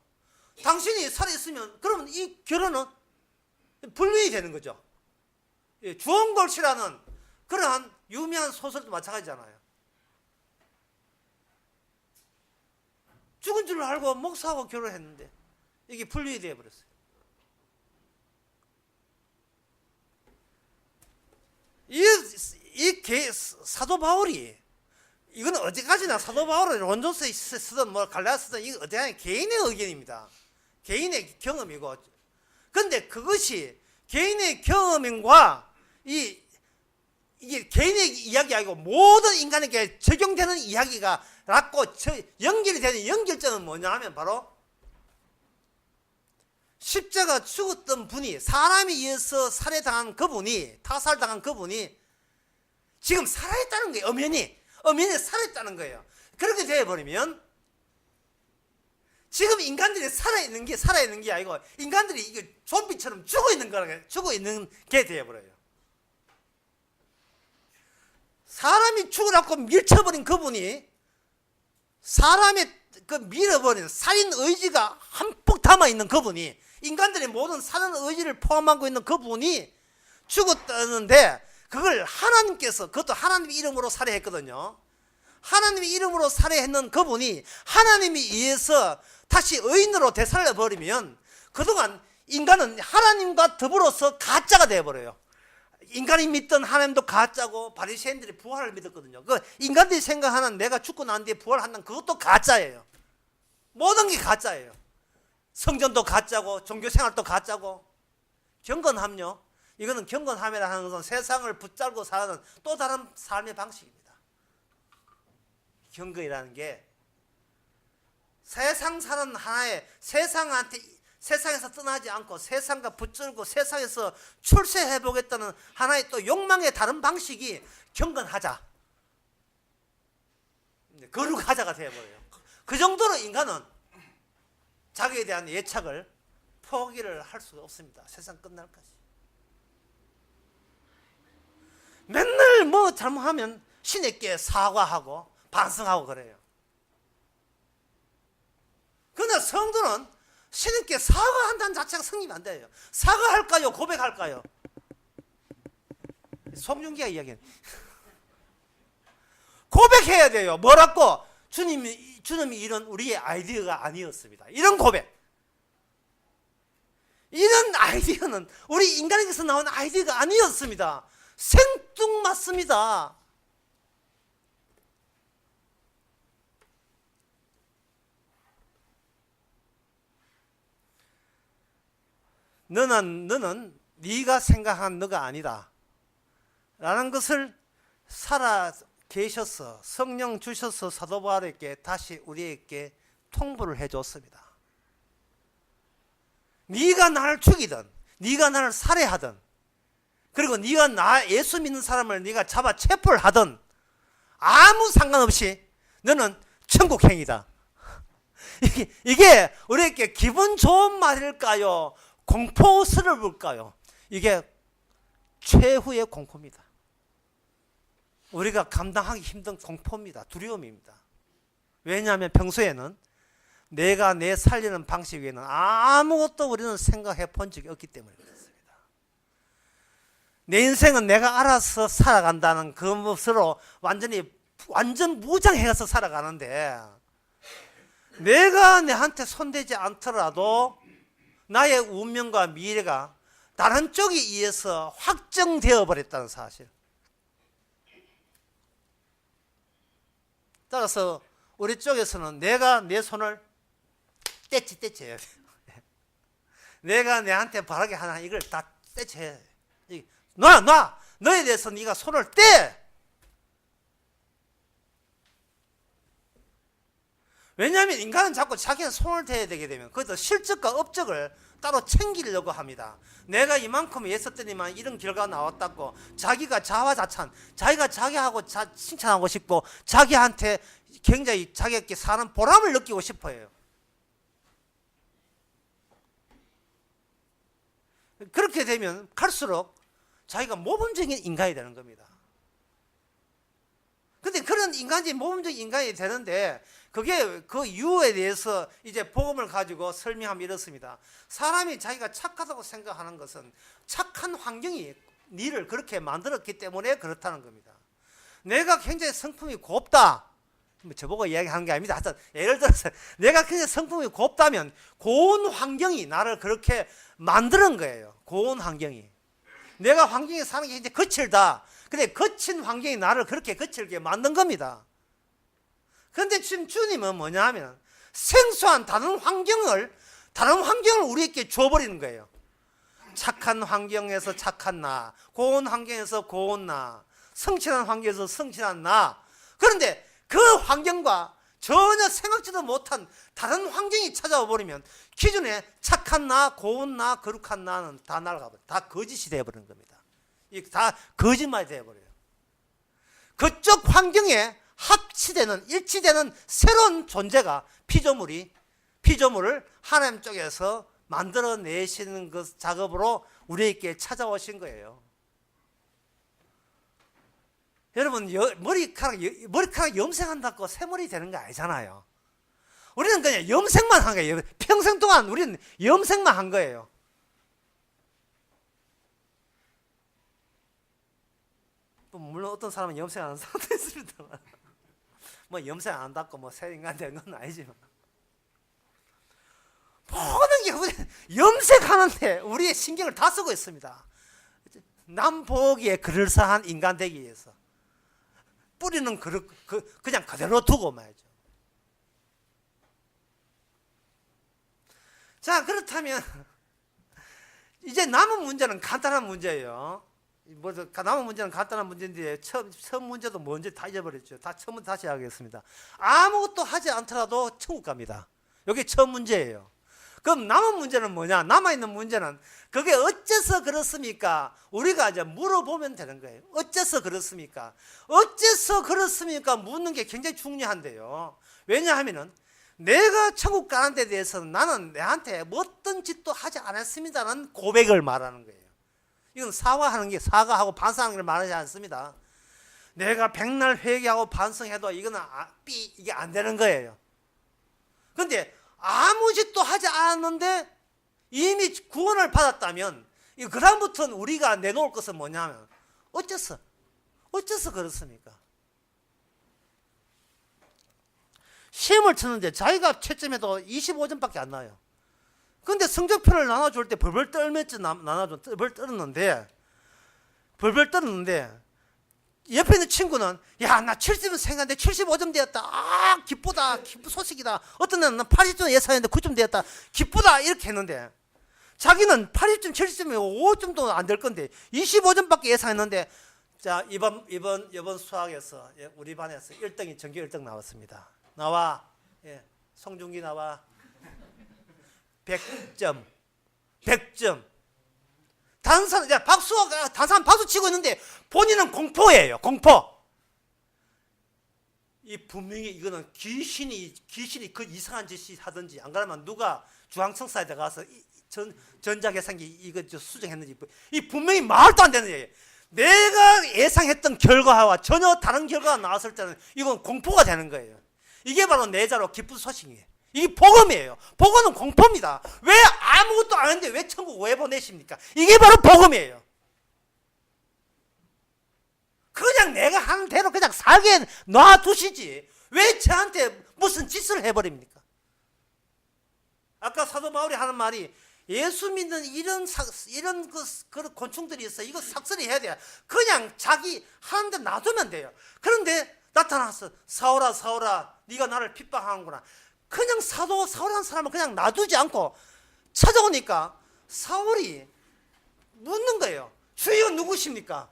당신이 살아 있으면 그러면 이 결혼은 불명이 되는 거죠. 주홍걸치라는 그러한 유명한 소설도 마찬가지잖아요. 죽은 줄 알고 목사하고 결혼했는데 이게 불명이 되어버렸어요. 사도 바울이, 이건 어디까지나 사도 바울은 론조스에 쓰든 뭐 갈라디아 쓰든 이거 어디까지나 개인의 의견입니다. 개인의 경험이고, 근데 그것이 개인의 경험과 이게 개인의 이야기 아니고 모든 인간에게 적용되는 이야기가 라고 연결이 되는 연결점은 뭐냐 하면 바로 십자가 죽었던 분이, 사람에 의해서 살해당한 그분이, 타살당한 그분이 지금 살아있다는 거예요. 엄연히 살아있다는 거예요. 그렇게 되어버리면 지금 인간들이 살아있는 게 아니고 인간들이 이게 좀비처럼 죽어 있는 게 되어버려요. 사람이 죽으라고 밀쳐버린 그분이, 사람의 그 밀어버린 살인 의지가 한폭 담아있는 그분이, 인간들의 모든 살인 의지를 포함하고 있는 그분이 죽었다는데, 그걸 하나님께서, 그것도 하나님의 이름으로 살해했거든요. 하나님의 이름으로 살해했는 그분이 하나님에 의해서 다시 의인으로 되살려버리면, 그동안 인간은 하나님과 더불어서 가짜가 되어버려요. 인간이 믿던 하나님도 가짜고, 바리새인들이 부활을 믿었거든요. 그 인간들이 생각하는 내가 죽고 난 뒤에 부활한다는 그것도 가짜예요. 모든 게 가짜예요. 성전도 가짜고, 종교생활도 가짜고. 경건함요, 이거는 경건함이라 하는 것은 세상을 붙잡고 사는 또 다른 삶의 방식입니다. 경건이라는 게 세상 사는 하나의, 세상에서 떠나지 않고 세상과 붙들고 세상에서 출세해 보겠다는 하나의 또 욕망의 다른 방식이 경건하자, 거룩하자가 되어버려요. 그 정도로 인간은 자기에 대한 예착을 포기를 할 수가 없습니다. 세상 끝날까지. 맨날 뭐 잘못하면 신에게 사과하고 반성하고 그래요. 그러나 성도는 신에게 사과한다는 자체가 성립이 안 돼요. 사과할까요? 고백할까요? 송중기가 이야기해. 고백해야 돼요. 뭐라고? 주님이 이런 우리의 아이디어가 아니었습니다. 이런 고백. 이런 아이디어는 우리 인간에게서 나온 아이디어가 아니었습니다. 생뚱맞습니다. 너는 네가 생각한 너가 아니다 라는 것을 살아 계셔서 성령 주셔서 사도 바울에게 다시 우리에게 통보를 해줬습니다. 네가 나를 죽이든 네가 나를 살해하든 그리고 네가 나 예수 믿는 사람을 네가 잡아 체포를 하든 아무 상관없이 너는 천국행이다. 이게 우리에게 기분 좋은 말일까요? 공포스러울까요? 이게 최후의 공포입니다. 우리가 감당하기 힘든 공포입니다. 두려움입니다. 왜냐하면 평소에는 내가 내 살리는 방식 외에는 아무것도 우리는 생각해 본 적이 없기 때문에 그렇습니다. 내 인생은 내가 알아서 살아간다는 그 것으로 완전 무장해서 살아가는데, 내가 내한테 손대지 않더라도 나의 운명과 미래가 다른 쪽에 의해서 확정되어 버렸다는 사실. 따라서 우리 쪽에서는 내가 내 손을 떼쳐야 돼. 내가 내한테 바라게 하나 이걸 다 떼쳐야 돼. 놔! 너에 대해서 네가 손을 떼! 왜냐하면 인간은 자꾸 자기가 손을 대야 되게 되면 그것도 실적과 업적을 따로 챙기려고 합니다. 내가 이만큼 애썼더니만 이런 결과가 나왔다고 자기가 자화자찬, 자기가 자기하고 칭찬하고 싶고 자기한테 굉장히 자기에게 사는 보람을 느끼고 싶어요. 그렇게 되면 갈수록 자기가 모범적인 인간이 되는 겁니다. 근데 그런 모범적인 인간이 되는데, 그게 그 이유에 대해서 이제 복음을 가지고 설명하면 이렇습니다. 사람이 자기가 착하다고 생각하는 것은 착한 환경이 니를 그렇게 만들었기 때문에 그렇다는 겁니다. 내가 굉장히 성품이 곱다. 저보고 이야기하는 게 아닙니다. 하여튼 예를 들어서 내가 굉장히 성품이 곱다면 고운 환경이 나를 그렇게 만드는 거예요. 고운 환경이. 내가 환경에 사는 게 굉장히 거칠다. 근데 거친 환경이 나를 그렇게 거칠게 만든 겁니다. 그런데 지금 주님은 뭐냐 하면 생소한 다른 환경을 우리에게 줘버리는 거예요. 착한 환경에서 착한 나, 고운 환경에서 고운 나, 성실한 환경에서 성실한 나. 그런데 그 환경과 전혀 생각지도 못한 다른 환경이 찾아와 버리면 기존에 착한 나, 고운 나, 거룩한 나는 다 날아가버려요. 다 거짓이 되어버리는 겁니다. 이게 다 거짓말이 되어버려요. 그쪽 환경에 합치되는, 일치되는 새로운 존재가 피조물을 하나님 쪽에서 만들어내시는 그 작업으로 우리에게 찾아오신 거예요. 여러분, 머리카락 염색한다고 새머리 되는 거 아니잖아요. 우리는 그냥 염색만 한 거예요. 평생 동안 우리는 염색만 한 거예요. 물론 어떤 사람은 염색 안 하는 사람도 있습니다만, 뭐 염색 안 한다고 뭐 새 인간 되는 건 아니지만, 모든 게 우리 염색하는데 우리의 신경을 다 쓰고 있습니다. 남 보기에 그럴싸한 인간 되기 위해서. 뿌리는 그냥 그대로 두고 말이죠. 자, 그렇다면 이제 남은 문제는 간단한 문제예요. 남은 문제는 간단한 문제인데 처음 문제도 뭔지 다 잊어버렸죠. 다 처음부터 다시 하겠습니다. 아무것도 하지 않더라도 천국 갑니다. 이게 처음 문제예요. 그럼 남은 문제는 뭐냐? 남아있는 문제는 그게 어째서 그렇습니까? 우리가 이제 물어보면 되는 거예요. 어째서 그렇습니까? 어째서 그렇습니까? 묻는 게 굉장히 중요한데요. 왜냐하면은 내가 천국 가는 데 대해서는 나는 내한테 어떤 짓도 하지 않았습니다라는 고백을 말하는 거예요. 이건 사과하고 반성하는 걸 말하지 않습니다. 내가 백날 회개하고 반성해도 이거는 이게 안 되는 거예요. 그런데 아무 짓도 하지 않았는데 이미 구원을 받았다면 그 다음부터는 우리가 내놓을 것은 뭐냐면 어째서 그렇습니까? 시험을 치는데 자기가 채점해도 25점밖에 안 나와요. 근데 성적표를 나눠줄 때 벌벌 떨면서 벌벌 떨었는데 옆에 있는 친구는 야, 나 70점 생각했는데 75점 되었다. 아, 기쁘다. 기쁜 소식이다. 어떤 애는 80점 예상했는데 9점 되었다. 기쁘다. 이렇게 했는데 자기는 80점, 70점이면 5점도 안 될 건데 25점밖에 예상했는데, 자, 이번 수학에서 우리 반에서 1등이 전교 1등 나왔습니다. 나와. 예, 송중기 나와. 100점. 다른 사람, 다른 사람 박수 치고 있는데 본인은 공포예요. 공포. 이 분명히 이거는 귀신이 그 이상한 짓이 하든지, 안 그러면 누가 중앙청사에다 가서 전자계산기 이거 수정했는지, 이 분명히 말도 안 되는 얘기예요. 내가 예상했던 결과와 전혀 다른 결과가 나왔을 때는 이건 공포가 되는 거예요. 이게 바로 내자로 기쁜 소식이에요. 이게 복음이에요. 복음은 공포입니다. 왜 아무것도 안 했는데 왜 천국 왜 보내십니까? 이게 바로 복음이에요. 그냥 내가 하는 대로 그냥 살게 놔두시지 왜 저한테 무슨 짓을 해버립니까? 아까 사도 바울이 하는 말이, 예수 믿는 이런 그 곤충들이 있어. 이거 삭슬이 해야 돼요. 그냥 자기 하는데 놔두면 돼요. 그런데 나타나서 사울아 사울아 네가 나를 핍박하는구나. 그냥 사울이라는 사람을 그냥 놔두지 않고 찾아오니까 사울이 묻는 거예요. 주여 누구십니까?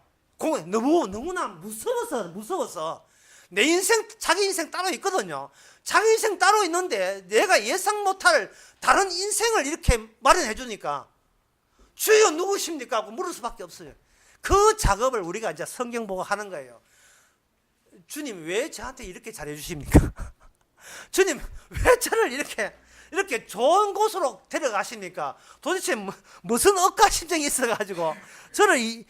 너무나 무서워서 내 인생, 자기 인생 따로 있거든요. 자기 인생 따로 있는데 내가 예상 못할 다른 인생을 이렇게 마련해 주니까 주여 누구십니까? 하고 물을 수밖에 없어요. 그 작업을 우리가 이제 성경 보고 하는 거예요. 주님 왜 저한테 이렇게 잘해 주십니까? 주님 왜 저를 이렇게 좋은 곳으로 데려가십니까? 도대체 무슨 억가심정이 있어가지고 저를 이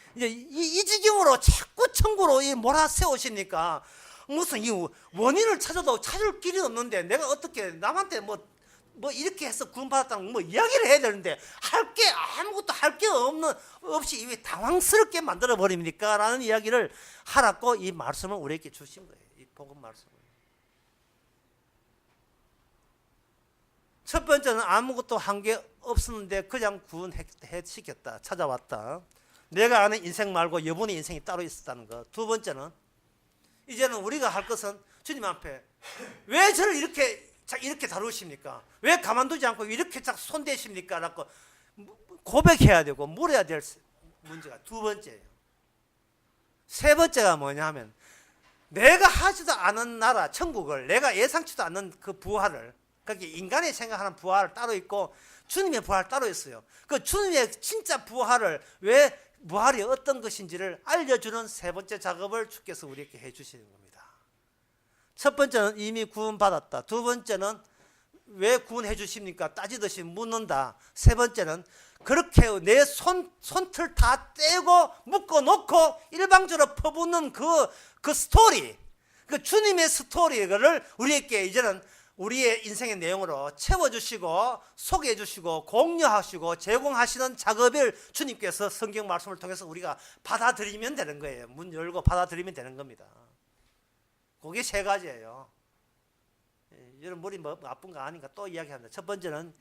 지경으로 자꾸 천국으로 몰아세우십니까? 무슨 이 원인을 찾아도 찾을 길이 없는데 내가 어떻게 남한테 뭐 이렇게 해서 구원받았다는 이야기를 해야 되는데 아무것도 할 게 없이 왜 당황스럽게 만들어 버립니까? 라는 이야기를 하라고 이 말씀을 우리에게 주신 거예요. 이 복음 말씀을. 첫 번째는 아무것도 한 게 없었는데 그냥 구원해 시켰다. 찾아왔다. 내가 아는 인생 말고 여분의 인생이 따로 있었다는 것. 두 번째는 이제는 우리가 할 것은 주님 앞에 왜 저를 이렇게 다루십니까? 왜 가만두지 않고 이렇게 자꾸 손대십니까? 라고 고백해야 되고 물어야 될 문제가 두 번째예요. 세 번째가 뭐냐 하면 내가 하지도 않은 나라 천국을, 내가 예상치도 않는 그 부활을, 그렇게 인간이 생각하는 부활 따로 있고 주님의 부활 따로 있어요. 그 주님의 진짜 부활을, 왜 부활이 어떤 것인지를 알려주는 세 번째 작업을 주께서 우리에게 해주시는 겁니다. 첫 번째는 이미 구원받았다. 두 번째는 왜 구원해 주십니까? 따지듯이 묻는다. 세 번째는 그렇게 내 손틀 다 떼고 묶어놓고 일방적으로 퍼붓는 그 스토리, 그 주님의 스토리를 우리에게 이제는 우리의 인생의 내용으로 채워주시고 소개해주시고 공유하시고 제공하시는 작업을 주님께서 성경 말씀을 통해서 우리가 받아들이면 되는 거예요. 문 열고 받아들이면 되는 겁니다. 그게 세 가지예요. 여러분 머리 아픈 거 아닌가 또 이야기합니다. 첫 번째는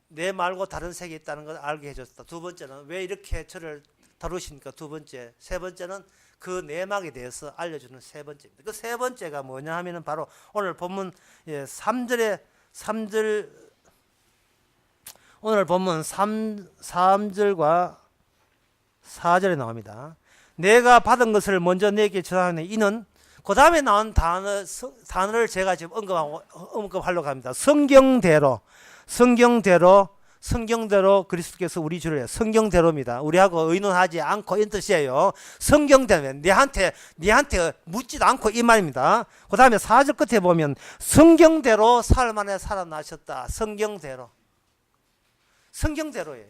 내 말고 다른 세계에 있다는 걸 알게 해줬다. 두 번째는 왜 이렇게 저를 다루십니까? 두 번째. 세 번째는 그 내막에 대해서 알려주는 세 번째입니다. 그 세 번째가 뭐냐 하면은 바로 오늘 본문 3절, 오늘 본문 3절과 4절에 나옵니다. 내가 받은 것을 먼저 내게 전하니 이는, 그 다음에 나온 단어를 제가 지금 언급하려고 합니다. 성경대로 그리스도께서 우리 주를, 성경대로입니다. 우리하고 의논하지 않고 이런 뜻이에요. 성경대로, 니한테 묻지도 않고 이 말입니다. 그 다음에 4절 끝에 보면 성경대로 사흘 만에 살아나셨다. 성경대로예요.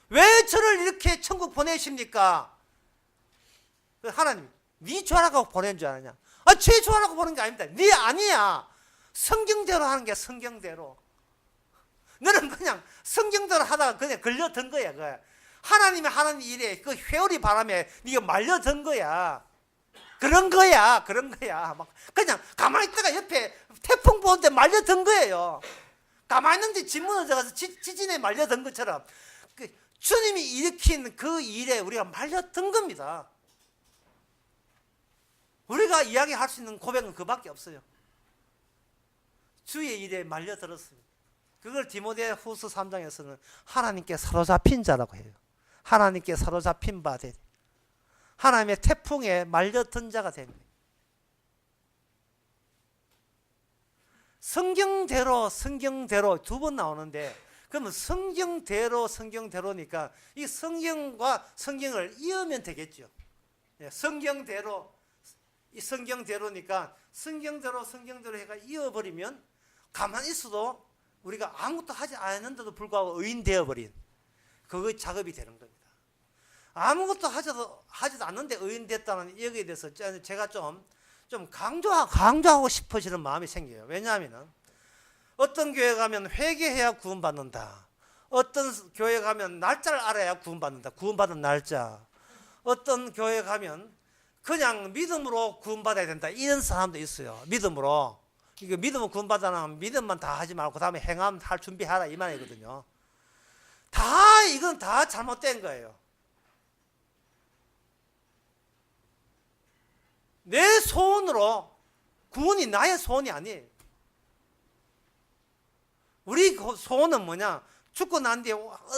왜 저를 이렇게 천국 보내십니까? 하나님, 네 좋아라고 보낸 줄 아느냐? 제 좋아라고 보낸 게 아닙니다. 네 아니야. 성경대로 하는 게 성경대로. 너는 그냥 성경대로 하다가 그냥 걸려든 거야. 하나님이 하는 일에 그 회오리 바람에 네가 말려든 거야. 그런 거야. 막 그냥 가만히 있다가 옆에 태풍 보는데 말려든 거예요. 가만히 있는데 집 무너져가서 지진에 말려든 것처럼 주님이 일으킨 그 일에 우리가 말려든 겁니다. 우리가 이야기할 수 있는 고백은 그밖에 없어요. 주의 일에 말려들었습니다. 그걸 디모데 후서 3장에서는 하나님께 사로잡힌 자라고 해요. 하나님께 사로잡힌 바 되, 하나님의 태풍에 말려든 자가 됩니다. 성경대로 두 번 나오는데 그러면 성경대로니까 이 성경과 성경을 이으면 되겠죠. 예, 성경대로, 이 성경대로니까 성경대로 해가 이어버리면 가만히 있어도 우리가 아무것도 하지 않았는데도 불구하고 의인 되어버린 그거 작업이 되는 겁니다. 아무것도 하지도 않는데 의인 됐다는 여기에 대해서 제가 좀 강조하고 싶어지는 마음이 생겨요. 왜냐하면 어떤 교회 가면 회개해야 구원받는다. 어떤 교회 가면 날짜를 알아야 구원받는다. 구원받은 날짜. 어떤 교회 가면 그냥 믿음으로 구원받아야 된다. 이런 사람도 있어요. 믿음으로. 이게 믿음으로 구원받아는 믿음만 다 하지 말고 그 다음에 행함 할 준비하라 이 말이거든요. 이건 다 잘못된 거예요. 내 소원으로 구원이 나의 소원이 아니에요. 우리 소원은 뭐냐? 죽고 난 뒤에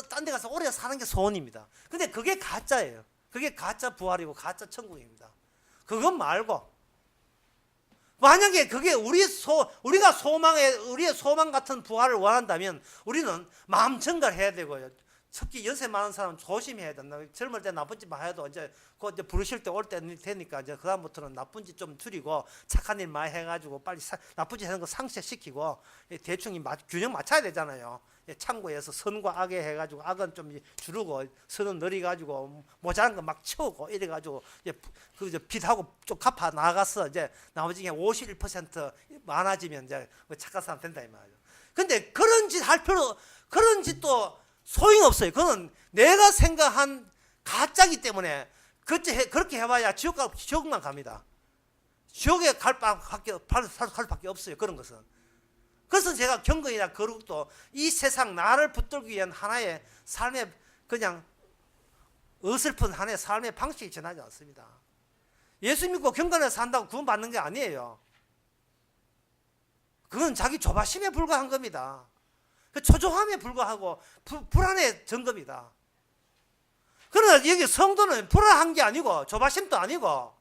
딴 데 가서 오래 사는 게 소원입니다. 근데 그게 가짜예요. 그게 가짜 부활이고 가짜 천국입니다. 그것 말고 만약에 그게 우리의 소망 같은 부활을 원한다면 우리는 마음 증가를 해야 되고요. 특히 연세 많은 사람은 조심해야 된다. 젊을 때 나쁜 짓만 해도 이제 부르실 때 올 때 되니까 이제 그다음부터는 나쁜 짓 좀 줄이고 착한 일 많이 해가지고 빨리 나쁜 짓 하는 거 상쇄시키고 대충 균형 맞춰야 되잖아요. 창고에서 선과 악에 해가지고 악은 좀 줄이고 선은 늘어가지고 모자란 거 막 채우고 이래가지고 그 빚하고 좀 갚아 나가서 이제 나머지 51% 많아지면 이제 착한 사람 된다 이 말이죠. 근데 그런 짓도 소용없어요. 그건 내가 생각한 가짜기 때문에 그렇게 해봐야 지옥만 갑니다. 지옥에 갈 수밖에 없어요. 그런 것은. 그래서 제가 경건이나 거룩도 이 세상 나를 붙들기 위한 하나의 삶의 그냥 어설픈 하나의 삶의 방식이 전하지 않습니다. 예수 믿고 경건해서 산다고 구원받는 게 아니에요. 그건 자기 조바심에 불과한 겁니다. 그 초조함에 불과하고 불안에 전 겁니다. 그러나 여기 성도는 불안한 게 아니고 조바심도 아니고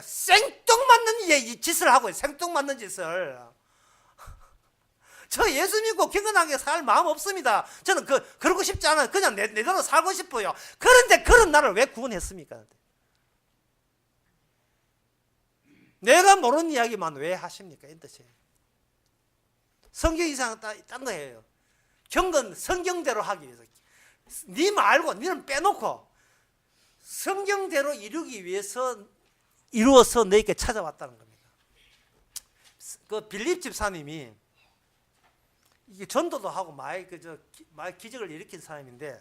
생뚱맞는 짓을 하고 생뚱맞는 짓을. 저 예수 믿고 경건하게 살 마음 없습니다. 저는 그러고 싶지 않아요. 그냥 내대로 살고 싶어요. 그런데 그런 나를 왜 구원했습니까? 내가 모르는 이야기만 왜 하십니까? 이 뜻이에요. 성경 이상은 딴 거예요. 경건 성경대로 하기 위해서. 네 말고 너는 빼놓고 성경대로 이루기 위해서 이루어서 너에게 찾아왔다는 겁니다. 그 빌립 집사님이 이게 전도도 하고 많이 기적을 일으킨 사람인데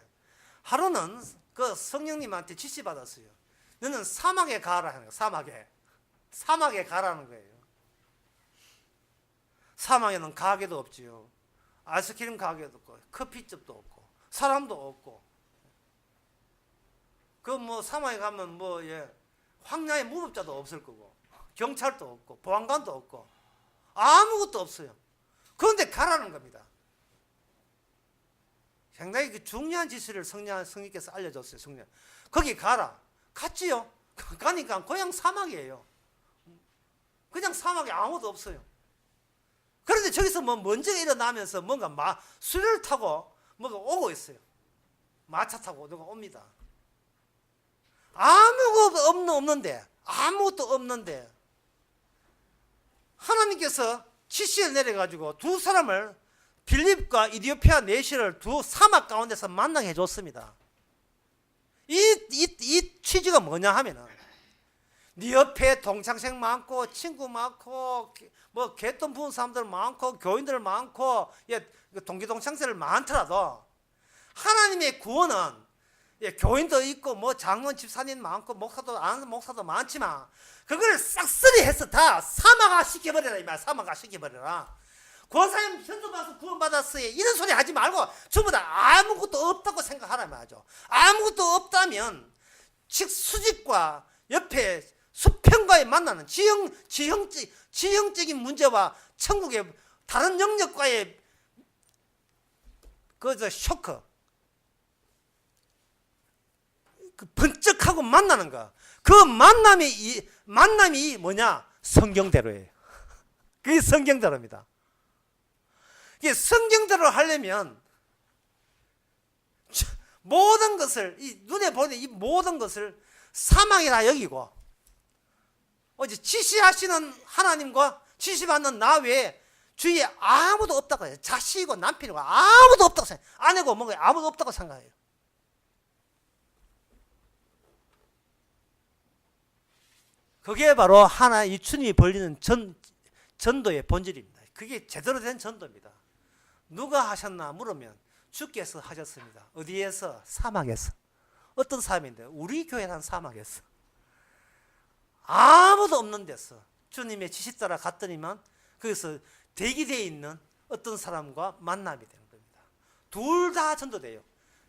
하루는 그 성령님한테 지시 받았어요. 너는 사막에 가라 하는 거예요. 사막에 가라는 거예요. 사막에는 가게도 없지요. 아이스크림 가게도 없고 커피집도 없고 사람도 없고 사막에 가면 황야의 무법자도 없을 거고 경찰도 없고 보안관도 없고 아무것도 없어요. 그런데 가라는 겁니다. 상당히 중요한 지시를 성령께서 알려줬어요. 성령. 거기 가라. 갔지요. 가니까 그냥 사막이에요. 그냥 사막에 아무도 없어요. 그런데 저기서 먼지가 일어나면서 뭔가 수레를 타고 뭔가 오고 있어요. 마차 타고 누가 옵니다. 아무것도 없는데 하나님께서 지시를 내려가지고 두 사람을 빌립과 이디오피아 내시를 두 사막 가운데서 만나게 해줬습니다. 이 취지가 뭐냐 하면은 네 옆에 동창생 많고 친구 많고 개돈 부은 사람들 많고 교인들 많고 동기 동창생들 많더라도 하나님의 구원은 교인도 있고 장로님 집사님 많고 목사도 많지만 그걸 싹쓸이 해서 다 사막화 시켜버려라 이 말. 사막화 시켜버려라. 권사님 현수받아서 구원받았어요 이런 소리 하지 말고 전부 다 아무것도 없다고 생각하라 말이죠. 아무것도 없다면 즉 수직과 옆에 수평과의 만나는 지형적인 문제와 천국의 다른 영역과의 쇼크 번쩍하고 만나는 거. 그 만남이 뭐냐? 성경대로예요. 그게 성경대로입니다. 이게 성경대로 하려면 모든 것을, 이 눈에 보이는 이 모든 것을 사망이라 여기고, 어제 지시하시는 하나님과 지시받는 나 외에 주위에 아무도 없다고 해요. 자식이고 남편이고 아무도 없다고 생각해요. 아내고 뭔가 아무도 없다고 생각해요. 그게 바로 이 주님이 벌리는 전도의 본질입니다. 그게 제대로 된 전도입니다. 누가 하셨나 물으면 주께서 하셨습니다. 어디에서? 사막에서. 어떤 사람인데? 우리 교회라는 사막에서. 아무도 없는 데서 주님의 지시 따라 갔더니만 거기서 대기되어 있는 어떤 사람과 만남이 되는 겁니다. 둘 다 전도돼요.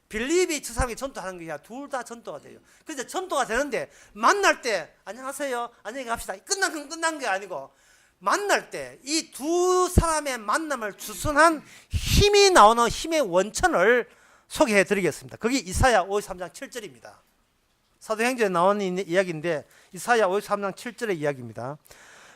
빌립이 저 사람이 전도하는 게 아니라 둘 다 전도가 돼요. 그래서 전도가 되는데 만날 때 안녕하세요, 안녕히 갑시다, 끝난 게 아니고 만날 때 이 두 사람의 만남을 주선한 힘이 나오는 힘의 원천을 소개해 드리겠습니다. 그게 이사야 53장 7절입니다. 사도행전에 나오는 이야기인데 이사야 53장 7절의 이야기입니다.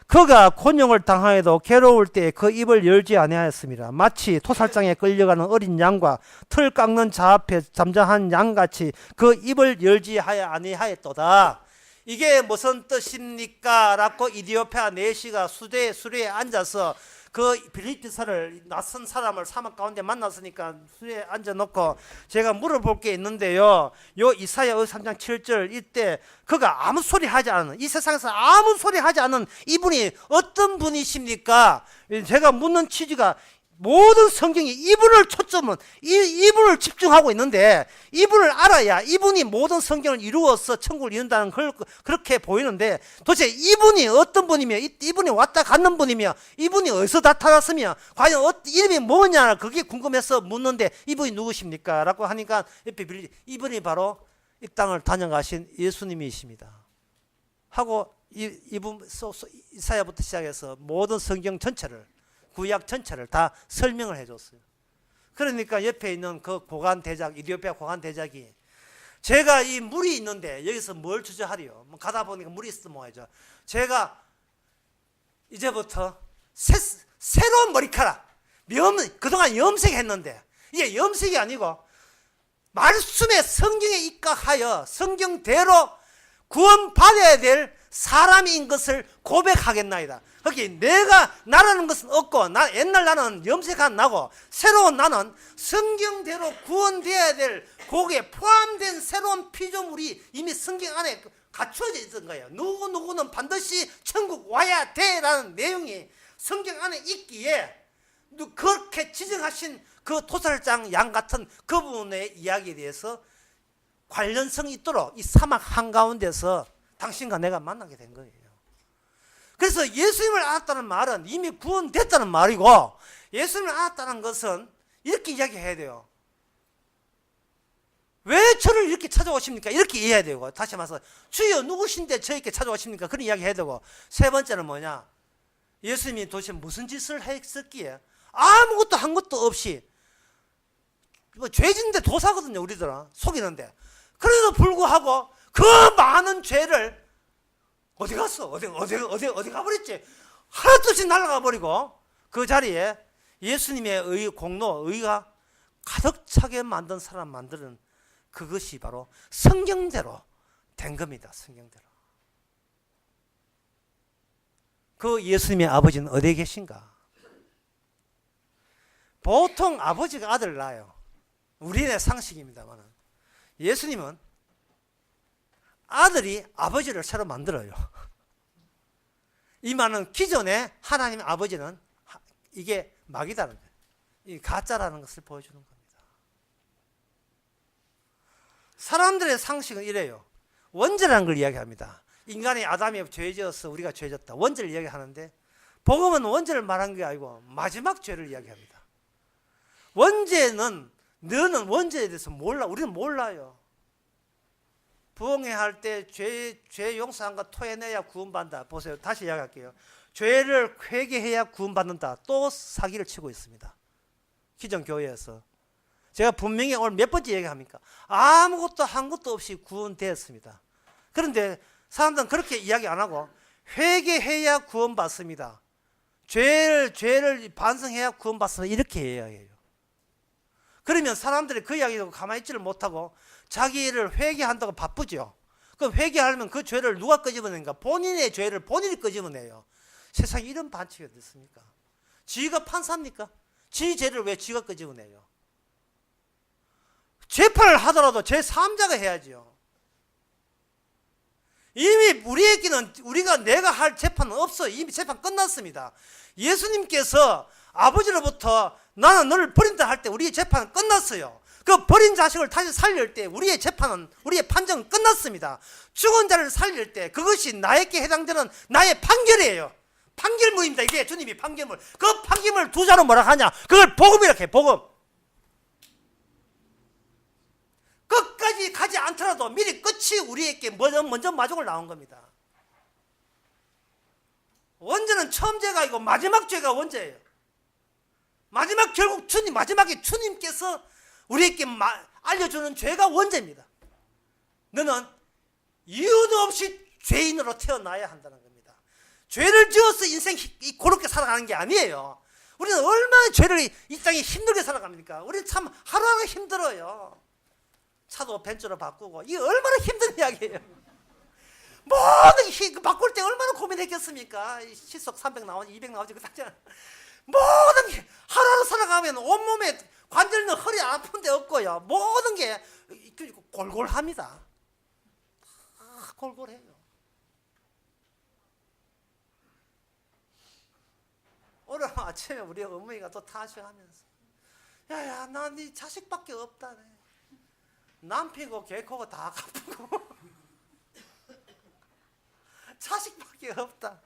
그가 곤욕을 당하여도 괴로울 때 그 입을 열지 아니하였습니다. 마치 토살장에 끌려가는 어린 양과 틀 깎는 자 앞에 잠잠한 양같이 그 입을 열지 아니하였도다. 이게 무슨 뜻입니까? 라고 이디오피아 내시가 수레에 앉아서 그 빌립비서를 낯선 사람을 사막 가운데 만났으니까 수레에 앉아놓고 제가 물어볼 게 있는데요. 요 이사야 53장 7절 이때 그가 아무 소리 하지 않은, 이 세상에서 아무 소리 하지 않은 이분이 어떤 분이십니까? 제가 묻는 취지가 모든 성경이 이분을 초점은 이분을 집중하고 있는데 이분을 알아야 이분이 모든 성경을 이루어서 천국을 이룬다는 걸 그렇게 보이는데 도대체 이분이 어떤 분이며 이분이 왔다 갔는 분이며 이분이 어디서 나타났으며 과연 이름이 뭐냐 그게 궁금해서 묻는데 이분이 누구십니까? 라고 하니까 이분이 바로 이 땅을 다녀가신 예수님이십니다 하고 이분 이사야부터 시작해서 모든 성경 전체를 구약 전체를 다 설명을 해줬어요. 그러니까 옆에 있는 그 고관대작, 이디오피아 고관대작이 제가 이 물이 있는데 여기서 뭘 주저하리요? 뭐 가다 보니까 물이 있어 모아야죠. 제가 이제부터 새로운 머리카락, 그동안 염색했는데 이게 염색이 아니고 말씀의 성경에 입각하여 성경대로 구원받아야 될 사람인 것을 고백하겠나이다. 거기 내가 나라는 것은 없고 옛날 나는 염색 안 나고 새로운 나는 성경대로 구원되어야 될 거기에 포함된 새로운 피조물이 이미 성경 안에 갖춰져 있던 거예요. 누구는 반드시 천국 와야 돼라는 내용이 성경 안에 있기에 그렇게 지정하신 그 토살장 양 같은 그분의 이야기에 대해서 관련성이 있도록 이 사막 한가운데서 당신과 내가 만나게 된 거예요. 그래서 예수님을 알았다는 말은 이미 구원됐다는 말이고 예수님을 알았다는 것은 이렇게 이야기해야 돼요. 왜 저를 이렇게 찾아오십니까? 이렇게 이해해야 되고 다시 말해서 주여 누구신데 저에게 찾아오십니까? 그런 이야기 해야 되고 세 번째는 뭐냐? 예수님이 도대체 무슨 짓을 했었기에 아무것도 한 것도 없이 뭐 죄진데 도사거든요. 우리들은 속이는데 그래도 불구하고 그 많은 죄를 어디 갔어? 어디 가버렸지? 하나도 없이 날아가 버리고 그 자리에 예수님의 의가 가득 차게 만든 사람 만드는 그것이 바로 성경대로 된 겁니다. 성경대로. 그 예수님의 아버지는 어디에 계신가? 보통 아버지가 아들을 낳아요. 우리의 상식입니다만 예수님은 아들이 아버지를 새로 만들어요. 이 말은 기존의 하나님 아버지는 이게 막이다는 거예요. 이 가짜라는 것을 보여주는 겁니다. 사람들의 상식은 이래요. 원죄라는 걸 이야기합니다. 인간이 아담이 죄지어서 우리가 죄졌다. 원죄를 이야기하는데 복음은 원죄를 말한 게 아니고 마지막 죄를 이야기합니다. 원죄는 너는 원죄에 대해서 몰라. 우리는 몰라요. 부흥회 할 때 죄 용서한 거 토해내야 구원받는다. 보세요. 다시 이야기할게요. 죄를 회개해야 구원받는다. 또 사기를 치고 있습니다. 기존 교회에서. 제가 분명히 오늘 몇 번째 얘기합니까? 아무것도 한 것도 없이 구원되었습니다. 그런데 사람들은 그렇게 이야기 안 하고 회개해야 구원받습니다. 죄를 반성해야 구원받습니다. 이렇게 이야기해요. 그러면 사람들이 그 이야기 듣고 가만히 있지를 못하고 자기를 회개한다고 바쁘죠. 그럼 회개하려면 그 죄를 누가 끄집어내는가? 본인의 죄를 본인이 끄집어내요. 세상에 이런 반칙이 어디 있습니까? 지가 판사입니까? 지 죄를 왜 지가 끄집어내요? 재판을 하더라도 제3자가 해야지요. 이미 우리에게는 내가 할 재판은 없어요. 이미 재판 끝났습니다. 예수님께서 아버지로부터 나는 너를 버린다 할 때 우리의 재판은 끝났어요. 그 버린 자식을 다시 살릴 때 우리의 판정은 끝났습니다. 죽은 자를 살릴 때 그것이 나에게 해당되는 나의 판결이에요. 판결문입니다. 이게 주님이 판결문. 그 판결문을 두 자로 뭐라 하냐? 그걸 복음이라고 해. 복음. 끝까지 가지 않더라도 미리 끝이 우리에게 먼저 마중을 나온 겁니다. 원죄는 처음 죄가 아니고 마지막 죄가 원죄예요. 결국 마지막에 주님께서 우리에게 알려주는 죄가 원죄입니다. 너는 이유도 없이 죄인으로 태어나야 한다는 겁니다. 죄를 지어서 인생 고롭게 살아가는 게 아니에요. 우리는 얼마나 죄를 이 땅에 힘들게 살아갑니까? 우리는 참 하루하루 힘들어요. 차도 벤츠로 바꾸고 이게 얼마나 힘든 이야기예요. 모든 바꿀 때 얼마나 고민했겠습니까? 시속 300 나오지 200 나오지 그 당장 모든 게 하루하루 살아가면 온몸에 관절은 허리 아픈 데 없고요. 모든 게 골골합니다. 골골해요. 오늘 아침에 우리 어머니가 또 타시하면서 야야 나 네 자식밖에 없다네. 남편이고 개코고 다 갚고 자식밖에 없다.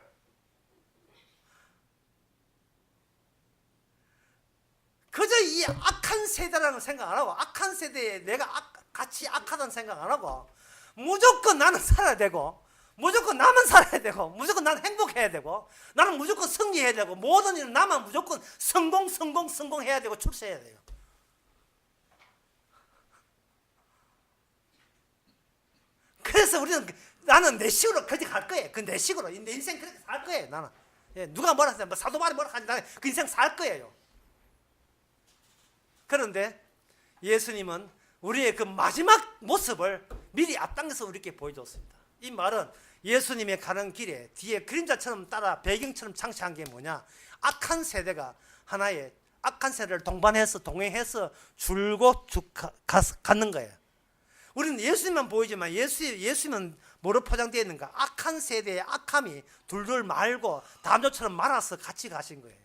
그저 이 악한 세대라는 생각 안 하고 악한 세대에 내가 같이 악하다는 생각 안 하고 무조건 나는 살아야 되고 무조건 나만 살아야 되고 무조건 나는 행복해야 되고 나는 무조건 승리해야 되고 모든 일은 나만 무조건 성공해야 되고 출세해야 돼요. 그래서 우리는 나는 내 식으로 그렇게 갈 거예요. 그 내 식으로 내 인생 그렇게 살 거예요. 나는 누가 뭐라 하든 사도바리 뭐라 하든 나는 그 인생 살 거예요. 그런데 예수님은 우리의 그 마지막 모습을 미리 앞당겨서 우리에게 보여줬습니다. 이 말은 예수님의 가는 길에 뒤에 그림자처럼 따라 배경처럼 창시한 게 뭐냐? 악한 세대가 하나의 악한 세대를 동행해서 줄곧 갖는 거예요. 우리는 예수님만 보이지만 예수님은 뭐로 포장되어 있는가? 악한 세대의 악함이 둘둘 말고 담요처럼 말아서 같이 가신 거예요.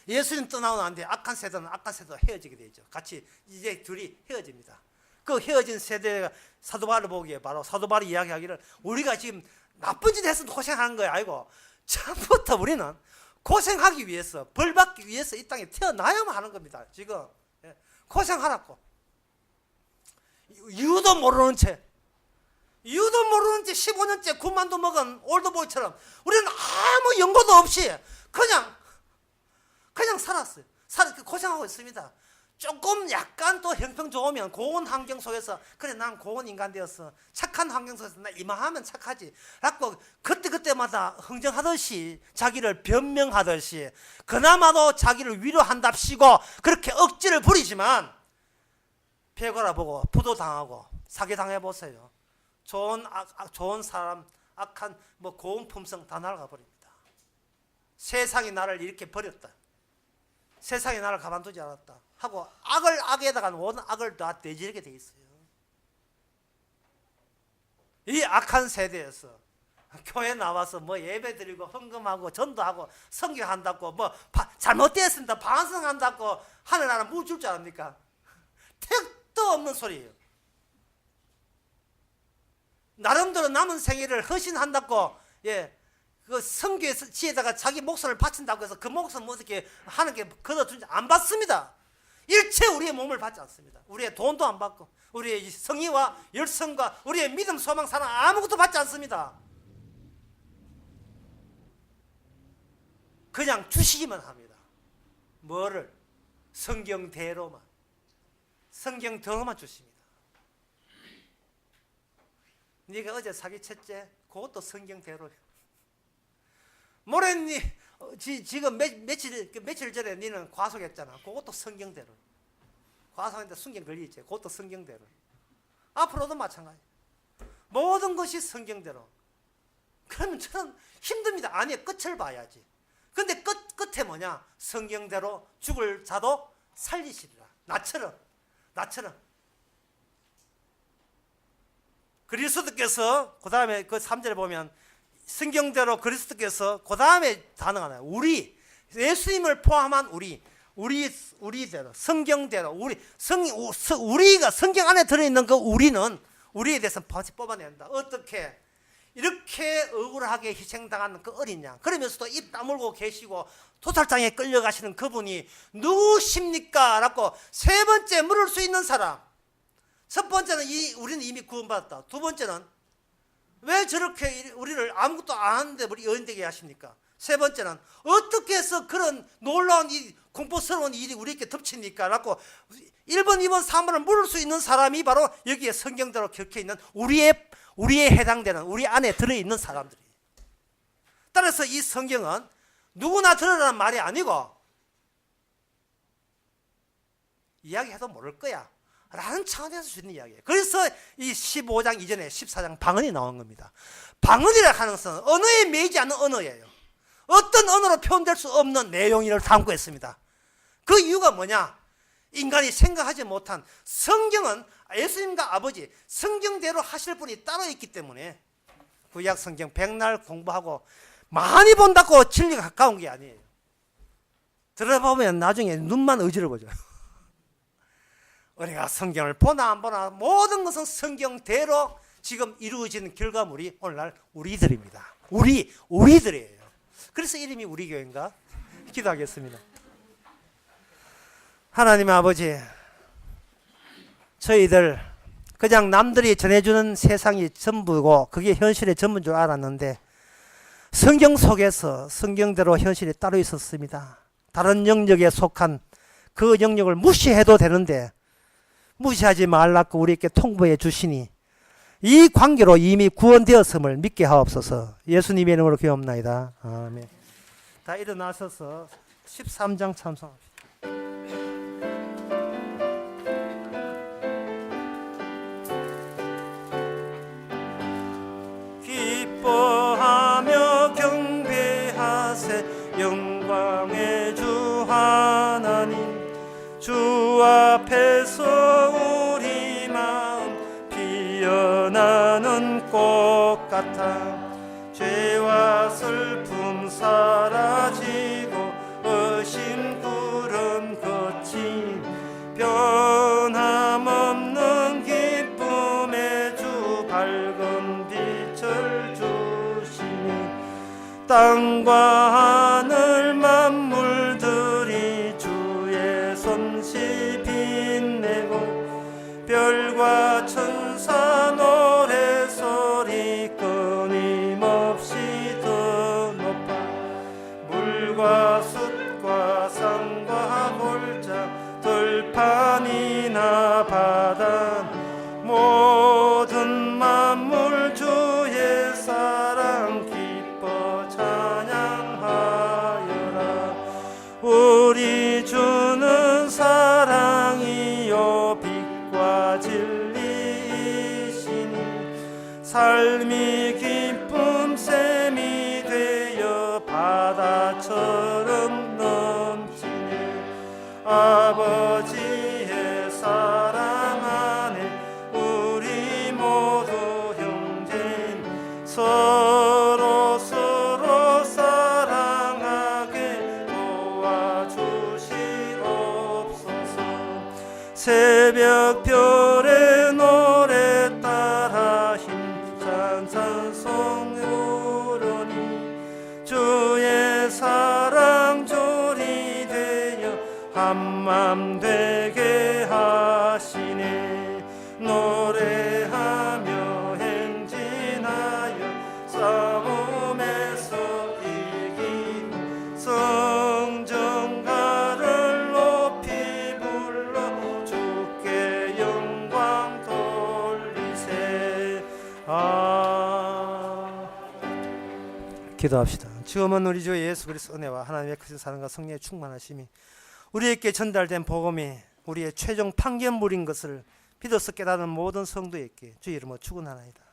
예수님 떠나오는데 악한 세대는 악한 세대와 헤어지게 되죠. 같이 이제 둘이 헤어집니다. 그 헤어진 세대가 사도 바울을 보기에 바로 사도 바울이 이야기하기를 우리가 지금 나쁜 짓 해서 고생하는 거야 아니고 처음부터 우리는 고생하기 위해서 벌받기 위해서 이 땅에 태어나야만 하는 겁니다. 지금 고생하라고 이유도 모르는 채 15년째 군만두 먹은 올드보이처럼 우리는 아무 연고도 없이 그냥 살았어요. 고생하고 있습니다. 조금 약간 또 형평 좋으면 고온 환경 속에서 그래 난 고온 인간 되었어. 착한 환경 속에서 나 이만하면 착하지. 라고 그때마다 흥정하듯이 자기를 변명하듯이 그나마도 자기를 위로한답시고 그렇게 억지를 부리지만 배고라보고 부도당하고 사기당해보세요. 좋은 사람 악한 고운 품성 다 날아가 버립니다. 세상이 나를 이렇게 버렸다. 세상이 나를 가만두지 않았다 하고 악에다가 모든 악을 다 내지르게 돼 있어요. 이 악한 세대에서 교회 나와서 예배 드리고 헌금하고 전도하고 성경한다고 잘못되었습니다 반성한다고 하늘나라 물 줄 줄 압니까? 택도 없는 소리예요. 나름대로 남은 생애를 헌신한다고 그 성교의 지에다가 자기 목숨을 바친다고 해서 그 목숨 어떻게 하는 게 걷어준지 안 받습니다. 일체 우리의 몸을 받지 않습니다. 우리의 돈도 안 받고 우리의 성의와 열성과 우리의 믿음 소망 사랑 아무것도 받지 않습니다. 그냥 주시기만 합니다. 뭐를? 성경대로만 주십니다. 네가 어제 사기쳤지? 그것도 성경대로예요. 모레 지금 며칠 전에 너는 과속했잖아. 그것도 성경대로. 과성인데 성경 걸리지. 그것도 성경대로. 앞으로도 마찬가지. 모든 것이 성경대로. 그러면 저는 힘듭니다. 아니, 끝을 봐야지. 근데 끝에 뭐냐? 성경대로 죽을 자도 살리시리라. 나처럼. 그리스도께서 그 다음에 그 3절에 보면 성경대로 그리스도께서 그 다음에 단어가 나와요. 우리, 예수님을 포함한 우리대로, 성경대로, 우리가 성경 안에 들어있는 그 우리는 우리에 대해서 뽑아낸다. 어떻게? 이렇게 억울하게 희생당하는 그 어린 양, 그러면서도 입 다물고 계시고 도살장에 끌려가시는 그분이 누구십니까? 라고 세 번째 물을 수 있는 사람. 첫 번째는 우리는 이미 구원받았다. 두 번째는 왜 저렇게 우리를 아무것도 안 하는데 우리 여인되게 하십니까? 세 번째는 어떻게 해서 그런 놀라운 공포스러운 일이 우리에게 덮칩니까? 라고 1번, 2번, 3번을 물을 수 있는 사람이 바로 여기에 성경대로 적혀있는 우리에 해당되는, 우리 안에 들어있는 사람들이에요. 따라서 이 성경은 누구나 들으라는 말이 아니고 이야기해도 모를 거야 라는 차원에서 주는 이야기예요. 그래서 이 15장 이전에 14장 방언이 나온 겁니다. 방언이라 하는 것은 언어에 매이지 않는 언어예요. 어떤 언어로 표현될 수 없는 내용을 담고 있습니다. 그 이유가 뭐냐? 인간이 생각하지 못한, 성경은 예수님과 아버지 성경대로 하실 분이 따로 있기 때문에 구약 성경 백날 공부하고 많이 본다고 진리가 가까운 게 아니에요. 들어보면 나중에 눈만 어지러워져요. 우리가 성경을 보나 안 보나 모든 것은 성경대로 지금 이루어지는 결과물이 오늘날 우리들입니다. 우리들이에요. 그래서 이름이 우리 교회인가? 기도하겠습니다. 하나님 아버지, 저희들 그냥 남들이 전해주는 세상이 전부고 그게 현실의 전부인 줄 알았는데 성경 속에서 성경대로 현실이 따로 있었습니다. 다른 영역에 속한 그 영역을 무시해도 되는데 무시하지 말라고 우리에게 통보해 주시니 이 관계로 이미 구원되었음을 믿게 하옵소서. 예수님의 이름으로 기도합나이다. 아멘. 다 일어나셔서 13장 참석합시다. 기뻐하며 경배하세 영광의 주 하나님, 주 앞에서 우리 마음 피어나는 꽃 같아 죄와 슬픔 사라지고 의심 구름 거친 변함없는 기쁨의 주 밝은 빛을 주시니 땅과 하늘 만물들이 주의 솜씨 빛내고 별과 천사 노래소리 끊임없이 더 높아 물과 숲과 산과 골짜 들판이나 바다 모든 만물 주의 사랑 기뻐 찬양하여라. 우리 주는 사랑이요 빛과 진리이시니 삶이 기쁨 샘이 되어 바다처럼 넘치네. 아버지의 사랑 안에 우리 모두 형제인 서로 사랑하게 도와주시옵소서. 새벽 별의 노래 따라 힘찬 찬송 우러니 주의 사랑 조리 되어 한맘 되게 하시네. 노래하며 행진하여 싸움에서 이기고 성전가를 높이 불러 주께 영광 돌리세. 기도합시다. 주어는 우리 주 예수 그리스도 은혜와 하나님의 크신 사랑과 성령의 충만하심이 우리에게 전달된 복음이 우리의 최종 판결물인 것을 믿어서 깨닫는 모든 성도에게 주의 이름으로 축원하나이다.